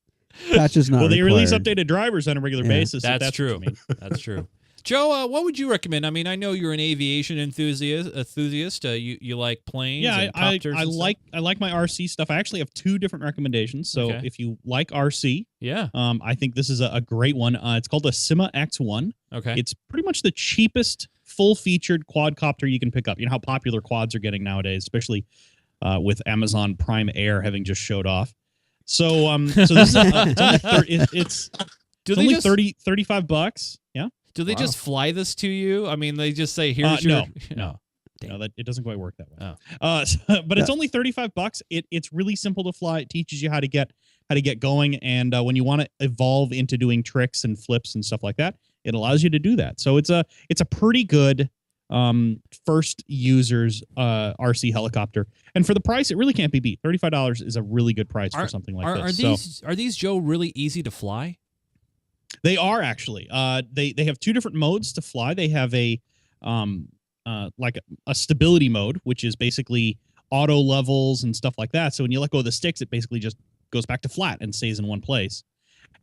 Patch is not Well, they release required. updated drivers on a regular basis. if That's what you true. mean. That's true. Joe, what would you recommend? I know you're an aviation enthusiast. You like planes. Yeah, and copters I and like my RC stuff. I actually have 2 different recommendations. So Okay. if you like RC, Yeah. I think this is a great one. It's called the Sima X1. Okay. It's pretty much the cheapest full-featured quadcopter you can pick up. You know how popular quads are getting nowadays, especially with Amazon Prime Air having just showed off. So this is it's only $35. Yeah. Do they just fly this to you? They just say, "Here's your." No, that it doesn't quite work that way. Oh. But it's only $35. It's really simple to fly. It teaches you how to get going, and when you want to evolve into doing tricks and flips and stuff like that, it allows you to do that. So it's a pretty good first user's RC helicopter, and for the price, it really can't be beat. $35 is a really good price for something like this. Are these, Joe, really easy to fly? They are actually. They have 2 different modes to fly. They have a like a stability mode, which is basically auto levels and stuff like that. So when you let go of the sticks, it basically just goes back to flat and stays in one place.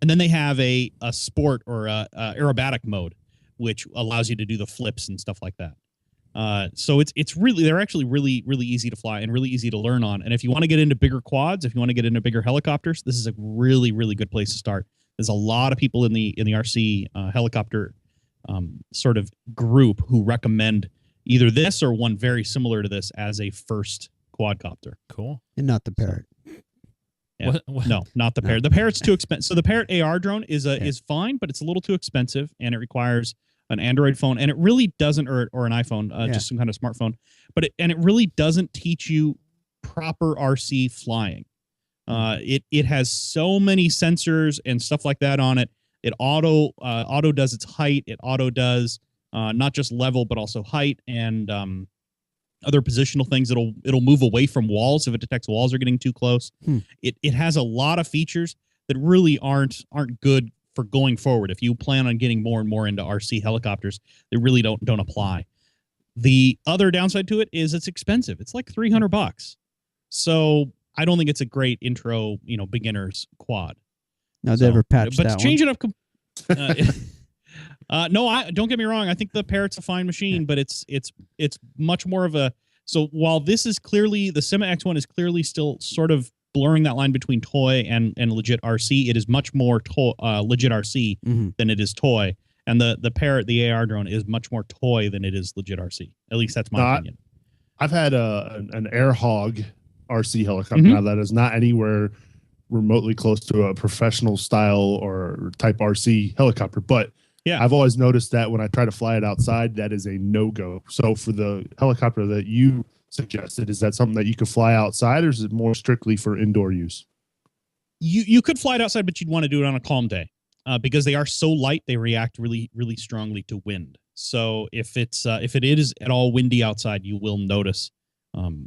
And then they have a sport or a aerobatic mode, which allows you to do the flips and stuff like that. So they're actually really, really easy to fly and really easy to learn on. And if you want to get into bigger quads, if you want to get into bigger helicopters, this is a really, really good place to start. There's a lot of people in the RC helicopter sort of group who recommend either this or one very similar to this as a first quadcopter. Cool. And not the Parrot. Yeah. What? No, not the Parrot. The Parrot's too expensive. So the Parrot AR drone is fine, but it's a little too expensive, and it requires an Android phone, and it really doesn't, or an iPhone, just some kind of smartphone. But it really doesn't teach you proper RC flying. It has so many sensors and stuff like that on it. It auto does its height. It auto does not just level, but also height and other positional things. It'll move away from walls if it detects walls are getting too close. It has a lot of features that really aren't good for going forward. If you plan on getting more and more into RC helicopters, they really don't apply. The other downside to it is it's expensive. It's like $300. So I don't think it's a great intro, beginner's quad. Now, they ever patched but that to change it up. No, don't get me wrong. I think the Parrot's a fine machine, but it's much more of a. So while this is clearly the Sima X1 is clearly still sort of blurring that line between toy and legit RC, it is much more legit RC than it is toy. And the Parrot, the AR drone, is much more toy than it is legit RC. At least that's my opinion. I've had an Air Hog RC helicopter now that is not anywhere remotely close to a professional style or type RC helicopter, but I've always noticed that when I try to fly it outside, that is a no-go. So for the helicopter that you suggested, is that something that you could fly outside, or is it more strictly for indoor use? You could fly it outside, but you'd want to do it on a calm day because they are so light, they react really, really strongly to wind. So if it is at all windy outside, you will notice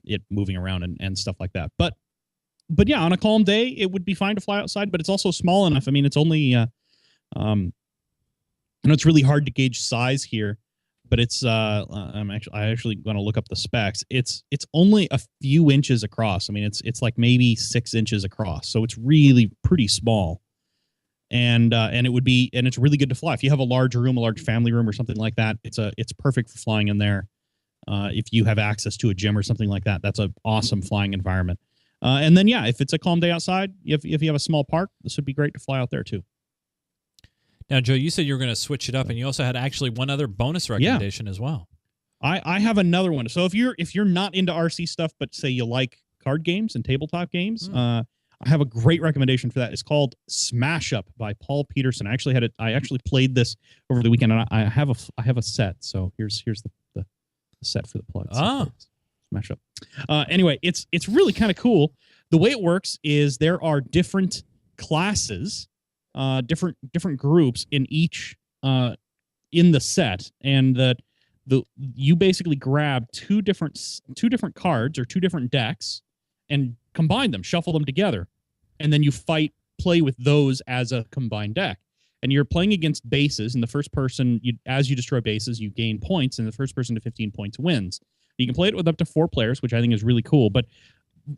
it moving around and stuff like that. But yeah, on a calm day, it would be fine to fly outside, but it's also small enough. I mean, it's only it's really hard to gauge size here, but it's I actually going to look up the specs. It's only a few inches across. I mean, it's like maybe 6 inches across, so it's really pretty small. And it's really good to fly. If you have a large room, a large family room, or something like that, it's perfect for flying in there. If you have access to a gym or something like that, that's an awesome flying environment. And then, if it's a calm day outside, if you have a small park, this would be great to fly out there too. Now, Joe, you said you were going to switch it up, and you also had actually one other bonus recommendation as well. I have another one. So if you're not into RC stuff, but say you like card games and tabletop games, I have a great recommendation for that. It's called Smash Up by Paul Peterson. I actually played this over the weekend, and I have a set. So here's the set for the plugs. Smash Up. Anyway, it's really kind of cool. The way it works is there are different classes, different groups in each in the set, and you basically grab two different cards or two different decks and combine them, shuffle them together, and then you play with those as a combined deck. And you're playing against bases, and the first person, as you destroy bases, you gain points, and the first person to 15 points wins. You can play it with up to 4 players, which I think is really cool. But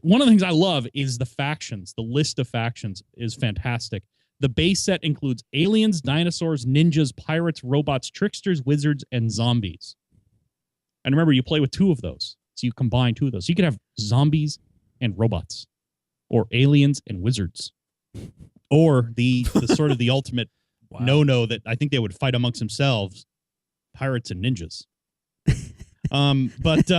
one of the things I love is the factions. The list of factions is fantastic. The base set includes aliens, dinosaurs, ninjas, pirates, robots, tricksters, wizards, and zombies. And remember, you play with 2 of those. So you combine 2 of those. So you could have zombies and robots, or aliens and wizards, or the sort of the ultimate no that I think they would fight amongst themselves, pirates and ninjas. But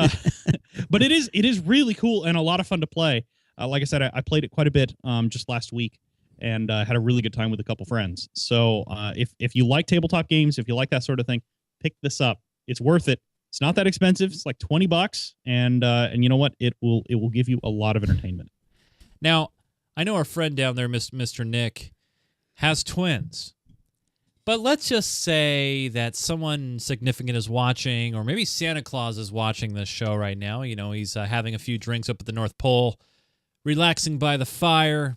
it is really cool and a lot of fun to play. Like I said, I played it quite a bit just last week, and had a really good time with a couple friends. So if you like tabletop games, if you like that sort of thing, pick this up. It's worth it. It's not that expensive. It's like $20, and you know what? It will give you a lot of entertainment. Now, I know our friend down there, Mr. Nick, has twins. But let's just say that someone significant is watching, or maybe Santa Claus is watching this show right now. You know, he's having a few drinks up at the North Pole, relaxing by the fire.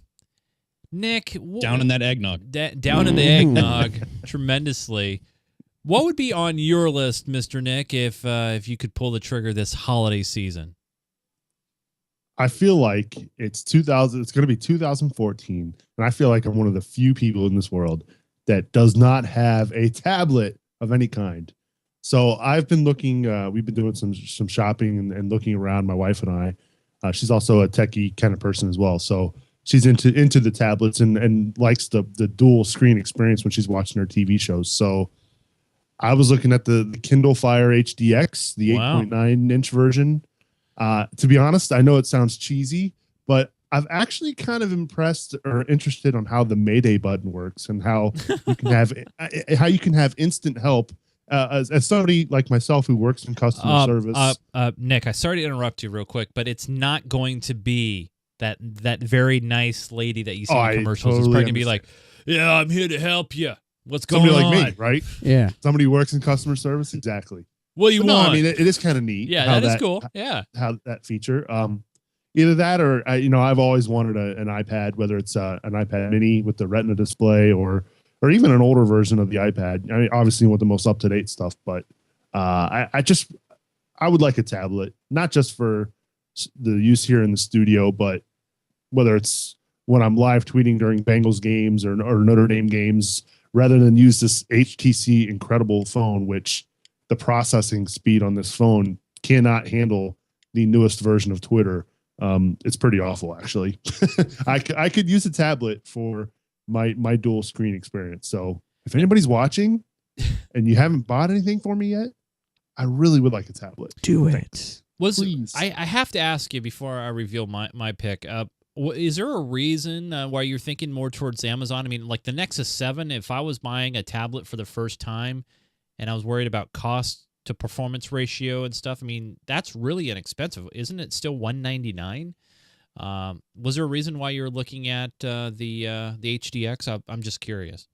Nick, down in that eggnog, down in the eggnog, tremendously. What would be on your list, Mr. Nick, if you could pull the trigger this holiday season? I feel like it's 2000. It's going to be 2014, and I feel like I'm one of the few people in this world that does not have a tablet of any kind. So I've been looking. We've been doing some shopping and looking around. My wife and I. She's also a techie kind of person as well. So she's into the tablets and likes the dual screen experience when she's watching her TV shows. So I was looking at the Kindle Fire HDX, the 8.9 inch version. To be honest, I know it sounds cheesy, but I've actually kind of impressed or interested on how the Mayday button works and how you can have instant help. As somebody like myself who works in customer service. Nick, I sorry to interrupt you real quick, but it's not going to be that very nice lady that you see in the commercials. It's probably going to be like, yeah, I'm here to help you. What's going on? Somebody like me, right? Yeah. Somebody who works in customer service. Exactly. What do you want? No, I mean, it is kind of neat. Yeah, that is cool. Yeah. How that feature. Either that or, I've always wanted an iPad, whether it's an iPad mini with the Retina display or even an older version of the iPad. I mean, obviously with the most up-to-date stuff, but I would like a tablet, not just for the use here in the studio, but whether it's when I'm live tweeting during Bengals games or Notre Dame games, rather than use this HTC incredible phone, which the processing speed on this phone cannot handle the newest version of Twitter. It's pretty awful, actually. I could use a tablet for my dual screen experience. So if anybody's watching and you haven't bought anything for me yet, I really would like a tablet. Do it. Please. I have to ask you before I reveal my pick. Is there a reason why you're thinking more towards Amazon? I mean, like the Nexus 7, if I was buying a tablet for the first time and I was worried about cost to performance ratio and stuff, I mean, that's really inexpensive. Isn't it still $199? Was there a reason why you're looking at the HDX? I'm just curious.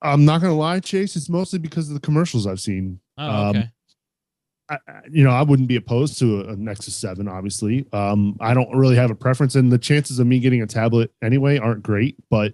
I'm not going to lie, Chase. It's mostly because of the commercials I've seen. Oh, okay. I wouldn't be opposed to a Nexus 7, obviously. I don't really have a preference, and the chances of me getting a tablet anyway aren't great, but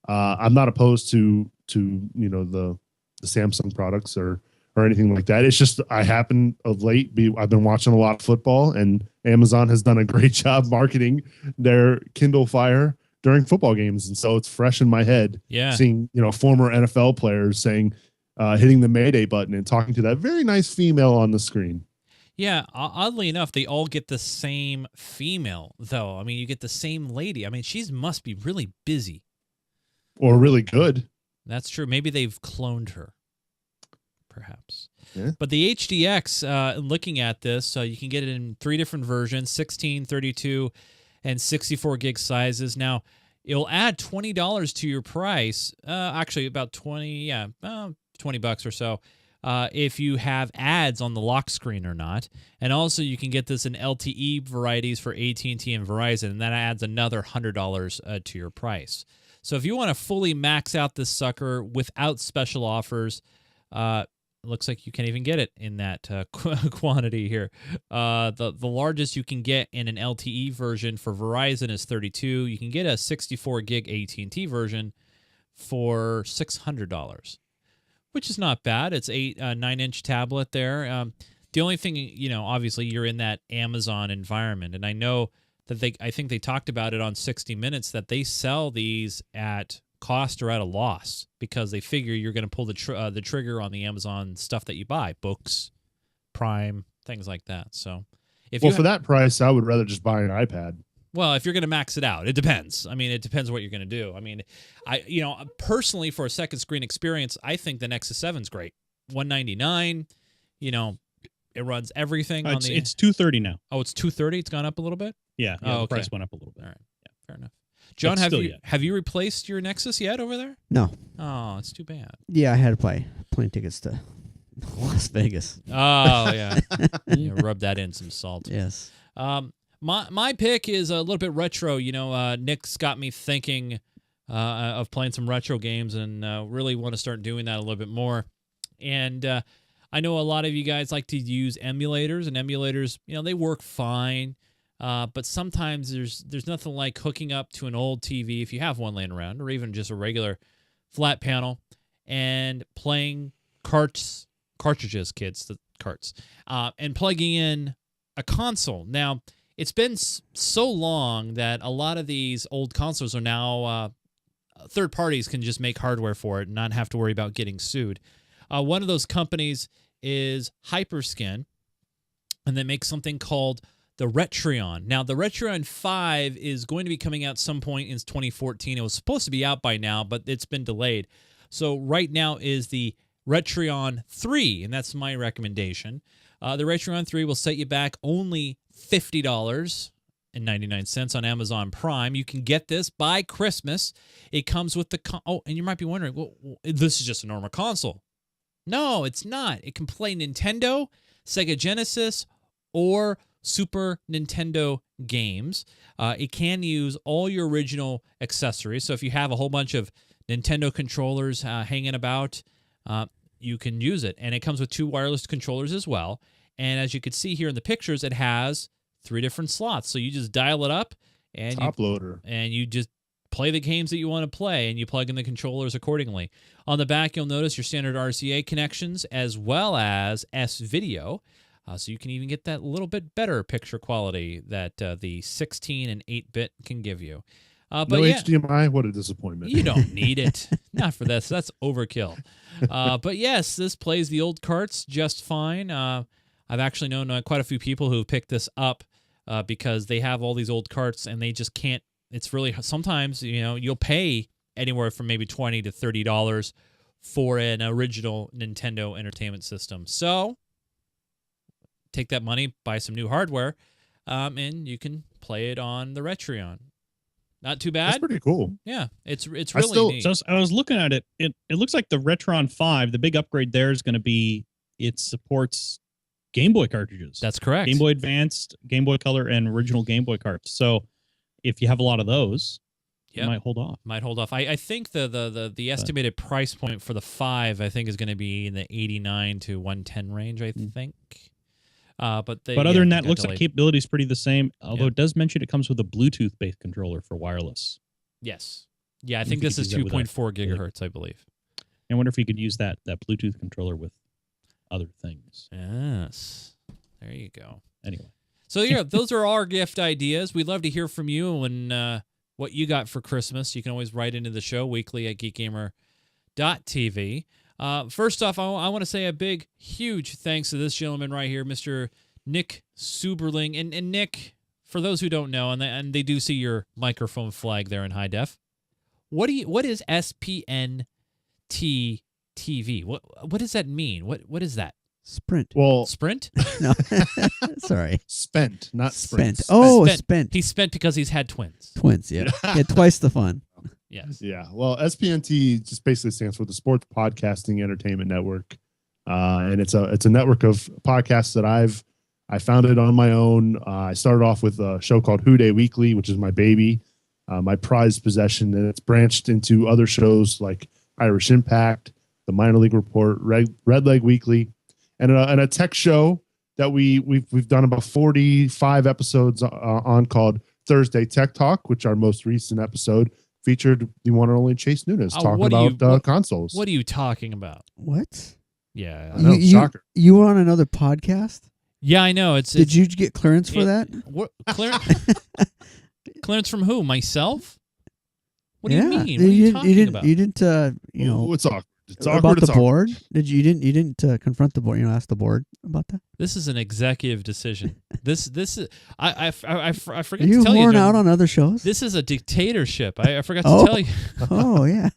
I'm not opposed to the Samsung products or anything like that. It's just I happen of late I've been watching a lot of football, and Amazon has done a great job marketing their Kindle Fire during football games, and so it's fresh in my head. Yeah, seeing former NFL players saying hitting the Mayday button and talking to that very nice female on the screen. Yeah, oddly enough, they all get the same female, though. I mean, you get the same lady. I mean, she must be really busy. Or really good. That's true. Maybe they've cloned her, perhaps. Yeah. But the HDX, looking at this, you can get it in 3 different versions, 16, 32, and 64 gig sizes. Now, it'll add $20 to your price. Actually, about $20 or so. If you have ads on the lock screen or not. And also you can get this in LTE varieties for AT&T and Verizon, and that adds another $100 to your price. So if you want to fully max out this sucker without special offers, it looks like you can't even get it in that quantity here. The largest you can get in an LTE version for Verizon is 32. You can get a 64 gig AT&T version for $600. Which is not bad. It's a 9-inch tablet there. The only thing, obviously you're in that Amazon environment, and I know that I think they talked about it on 60 Minutes that they sell these at cost or at a loss because they figure you're going to pull the trigger on the Amazon stuff that you buy, books, Prime, things like that. So, for that price, I would rather just buy an iPad. Well, if you're going to max it out, it depends. I mean, it depends what you're going to do. I mean, personally, for a second screen experience, I think the Nexus 7's great. $199, it runs everything on the. It's $230 now. Oh, it's $230. It's gone up a little bit. Yeah. Oh, the price went up a little bit. All right. Yeah, fair enough. John, have you replaced your Nexus yet over there? No. Oh, it's too bad. Yeah, I had to buy plane tickets to Las Vegas. Oh yeah, rub that in some salt. Yes. My pick is a little bit retro. Nick's got me thinking of playing some retro games and really want to start doing that a little bit more. And I know a lot of you guys like to use emulators, and emulators, they work fine. But sometimes there's nothing like hooking up to an old TV if you have one laying around, or even just a regular flat panel, and playing cartridges, and plugging in a console. Now, it's been so long that a lot of these old consoles are now third parties can just make hardware for it and not have to worry about getting sued. One of those companies is Hyperskin, and they make something called the Retreon. Now, the Retreon 5 is going to be coming out some point in 2014. It was supposed to be out by now, but it's been delayed. So right now is the Retreon 3, and that's my recommendation. The Retreon 3 will set you back only $50.99 on Amazon Prime. You can get this by Christmas. It comes with the and you might be wondering, well, this is just a normal console. No, it's not. It can play Nintendo, Sega Genesis, or Super Nintendo games. It can use all your original accessories. So if you have a whole bunch of Nintendo controllers hanging about, you can use it. And it comes with 2 wireless controllers as well. And as you can see here in the pictures, it has 3 different slots. So you just dial it up and Top loader. And you just play the games that you want to play, and you plug in the controllers accordingly. On the back, you'll notice your standard RCA connections as well as S-Video. So you can even get that little bit better picture quality that the 16 and 8-bit can give you. But no yeah, HDMI? What a disappointment. you don't need it. Not for this. That's overkill. But yes, this plays the old carts just fine. I've actually known quite a few people who picked this up because they have all these old carts and they just can't. It's really, sometimes, you'll pay anywhere from maybe $20 to $30 for an original Nintendo Entertainment System. So take that money, buy some new hardware, and you can play it on the Retreon. Not too bad. That's pretty cool. Yeah, it's really neat. So I was looking at it. It looks like the Retron 5, the big upgrade there is going to be it supports Game Boy cartridges. That's correct. Game Boy Advanced, Game Boy Color, and original Game Boy carts. So if you have a lot of those, you might hold off. I think the estimated price point for the 5, I think, is going to be in the 89 to 110 range, I think. But other than that, looks like capability is pretty the same. Although it does mention it comes with a Bluetooth-based controller for wireless. Yes. Yeah, I think this is 2.4 gigahertz, I believe. I wonder if you could use that Bluetooth controller with other things. Yes. There you go. Anyway. So, yeah, those are our gift ideas. We'd love to hear from you and what you got for Christmas. You can always write into the show weekly at geekgamer.tv. First off, I want to say a big, huge thanks to this gentleman right here, Mr. Nick Suberling. And Nick, for those who don't know, and they do see your microphone flag there in high def, what is SPNT TV? What does that mean? What is that? Sprint. Well, Sprint? No. Sorry. Spent, not sprint. Oh, spent. spent. He's spent because he's had twins. Twins, yeah. Yeah, twice the fun. Yes. Yeah. Well, SPNT just basically stands for the Sports Podcasting Entertainment Network, and it's a network of podcasts that I founded on my own. I started off with a show called Who Day Weekly, which is my baby, my prized possession, and it's branched into other shows like Irish Impact, the Minor League Report, Red Leg Weekly, and a tech show that we've done about 45 episodes on called Thursday Tech Talk, which our most recent episode featured the one and only Chase Nunes talking about consoles. What are you talking about? What? Yeah. I know, shocker. You were on another podcast? Yeah, I know. Did you get clearance for that? What clearance? Clearance from who? Myself? What do you mean? You What are you talking about? You didn't. It's awkward. It's about awkward. the board. You didn't confront the board. Ask the board about that. This is an executive decision. This is I forgot Are you to tell you. worn out on other shows? This is a dictatorship. I forgot to tell you. Oh yeah.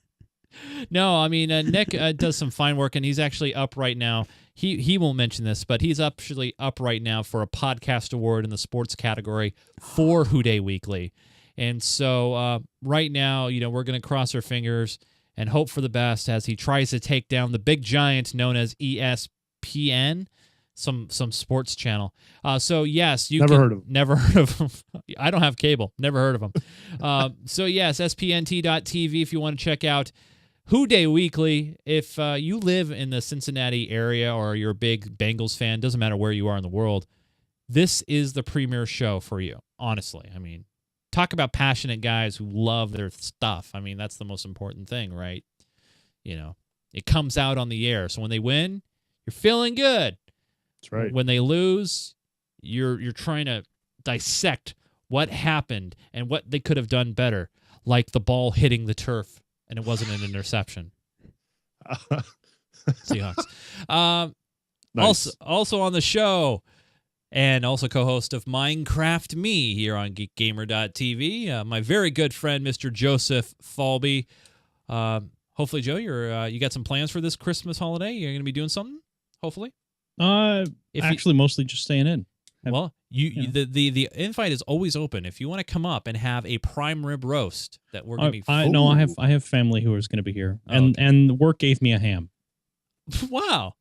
No, I mean Nick does some fine work, and he's actually up right now. He won't mention this, but he's actually up right now for a podcast award in the sports category for Who Day Weekly. And so right now, we're going to cross our fingers and hope for the best as he tries to take down the big giant known as ESPN, some sports channel. So yes, Never heard of him. I don't have cable. Never heard of him. So yes, spnt.tv if you want to check out Who Day Weekly. If you live in the Cincinnati area or you're a big Bengals fan, doesn't matter where you are in the world, this is the premier show for you, honestly. I mean, talk about passionate guys who love their stuff. I mean, that's the most important thing, right? It comes out on the air. So when they win, you're feeling good. That's right. When they lose, you're trying to dissect what happened and what they could have done better, like the ball hitting the turf and it wasn't an interception. Seahawks. Nice. Also on the show, and also co-host of Minecraft Me here on geekgamer.tv. My very good friend, Mr. Joseph Falby. Hopefully, Joe, you got some plans for this Christmas holiday? You're going to be doing something, hopefully? Actually, mostly just staying in. Well, the invite is always open. If you want to come up and have a prime rib roast that we're going to be... I have family who is going to be here, and the work gave me a ham. Wow.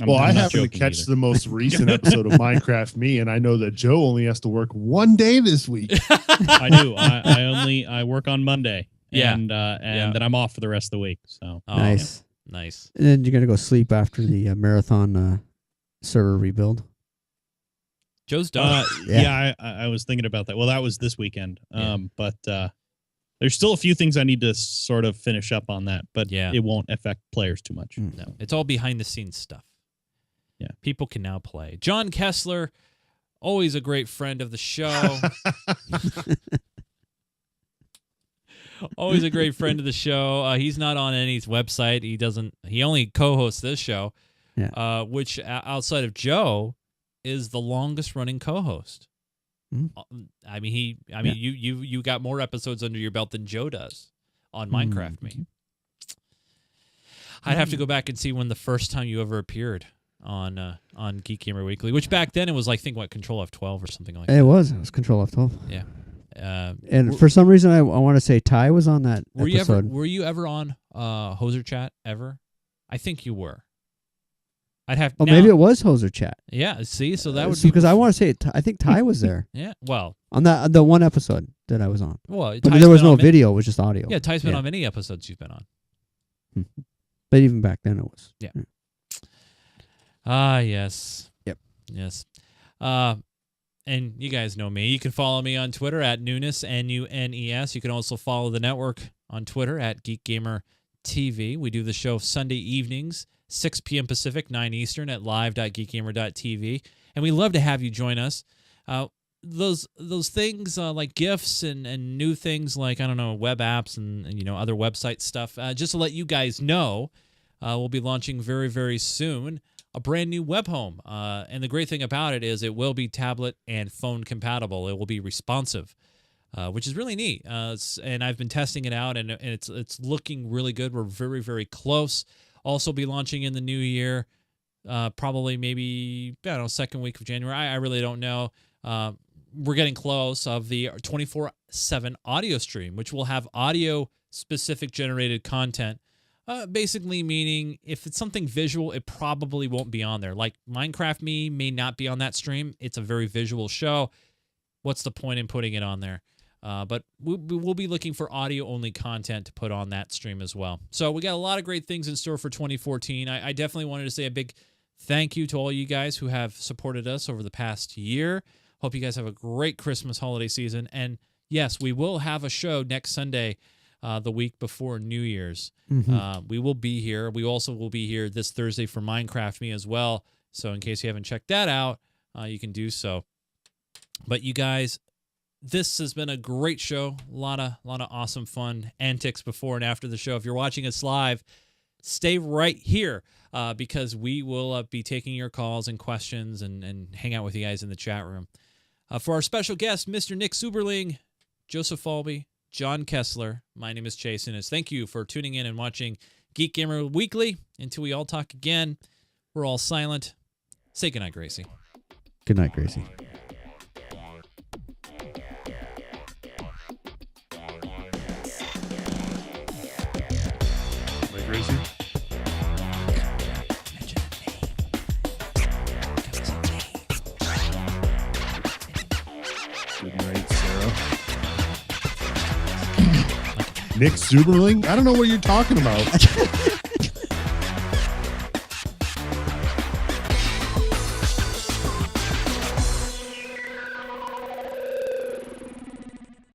I happened to catch the most recent episode of Minecraft Me, and I know that Joe only has to work one day this week. I do. I work on Monday. Yeah. And then I'm off for the rest of the week. So nice. Yeah. Nice. And then you're going to go sleep after the marathon server rebuild. Joe's done. I was thinking about that. Well, that was this weekend. But there's still a few things I need to sort of finish up on that, but it won't affect players too much. No, it's all behind the scenes stuff. Yeah. People can now play. John Kessler, always a great friend of the show. Always a great friend of the show. He's not on any website. He only co-hosts this show, which outside of Joe is the longest running co-host. I mean, you got more episodes under your belt than Joe does on Minecraft Me. I'd have to go back and see when the first time you ever appeared on Geek Gamer Weekly, which back then it was like Control F12 or something like that. It was Control F12. Yeah. And for some reason, I want to say Ty was on that episode. Were you ever on Hoser Chat ever? I think you were. I'd have. Oh, maybe it was Hoser Chat. Yeah. See, so that would be because I want to say I think Ty was there. Yeah. Well, on the one episode that I was on. Well, but there was no video; it was just audio. Yeah, Ty's been on many episodes you've been on. But even back then, it was. Yeah. Ah, yes. Yep. Yes. And you guys know me. You can follow me on Twitter at Nunes, Nunes. You can also follow the network on Twitter at GeekGamerTV. We do the show Sunday evenings, 6 p.m. Pacific, 9 Eastern at live.geekgamer.tv. And we love to have you join us. Those things like GIFs and new things like, I don't know, web apps and other website stuff, just to let you guys know, we'll be launching very, very soon a brand new web home. And the great thing about it is it will be tablet and phone compatible. It will be responsive, which is really neat. And I've been testing it out, and it's looking really good. We're very, very close. Also be launching in the new year, probably maybe, I don't know, second week of January. I really don't know. We're getting close of the 24/7 audio stream, which will have audio-specific generated content. Basically meaning if it's something visual, it probably won't be on there. Like Minecraft Me may not be on that stream. It's a very visual show. What's the point in putting it on there? But we'll be looking for audio-only content to put on that stream as well. So we got a lot of great things in store for 2014. I definitely wanted to say a big thank you to all you guys who have supported us over the past year. Hope you guys have a great Christmas holiday season. And yes, we will have a show next Sunday, the week before New Year's. We will be here. We also will be here this Thursday for Minecraft Me as well. So in case you haven't checked that out, you can do so. But you guys, this has been a great show. A lot of awesome fun antics before and after the show. If you're watching us live, stay right here because we will be taking your calls and questions and hang out with you guys in the chat room. For our special guest, Mr. Nick Zuberling, Joseph Falby, John Kessler, my name is Chase Innes. Thank you for tuning in and watching Geek Gamer Weekly. Until we all talk again, we're all silent. Say goodnight, Gracie. Good night, Gracie. Like Gracie? Good night, Sarah. Nick Zuberling? I don't know what you're talking about.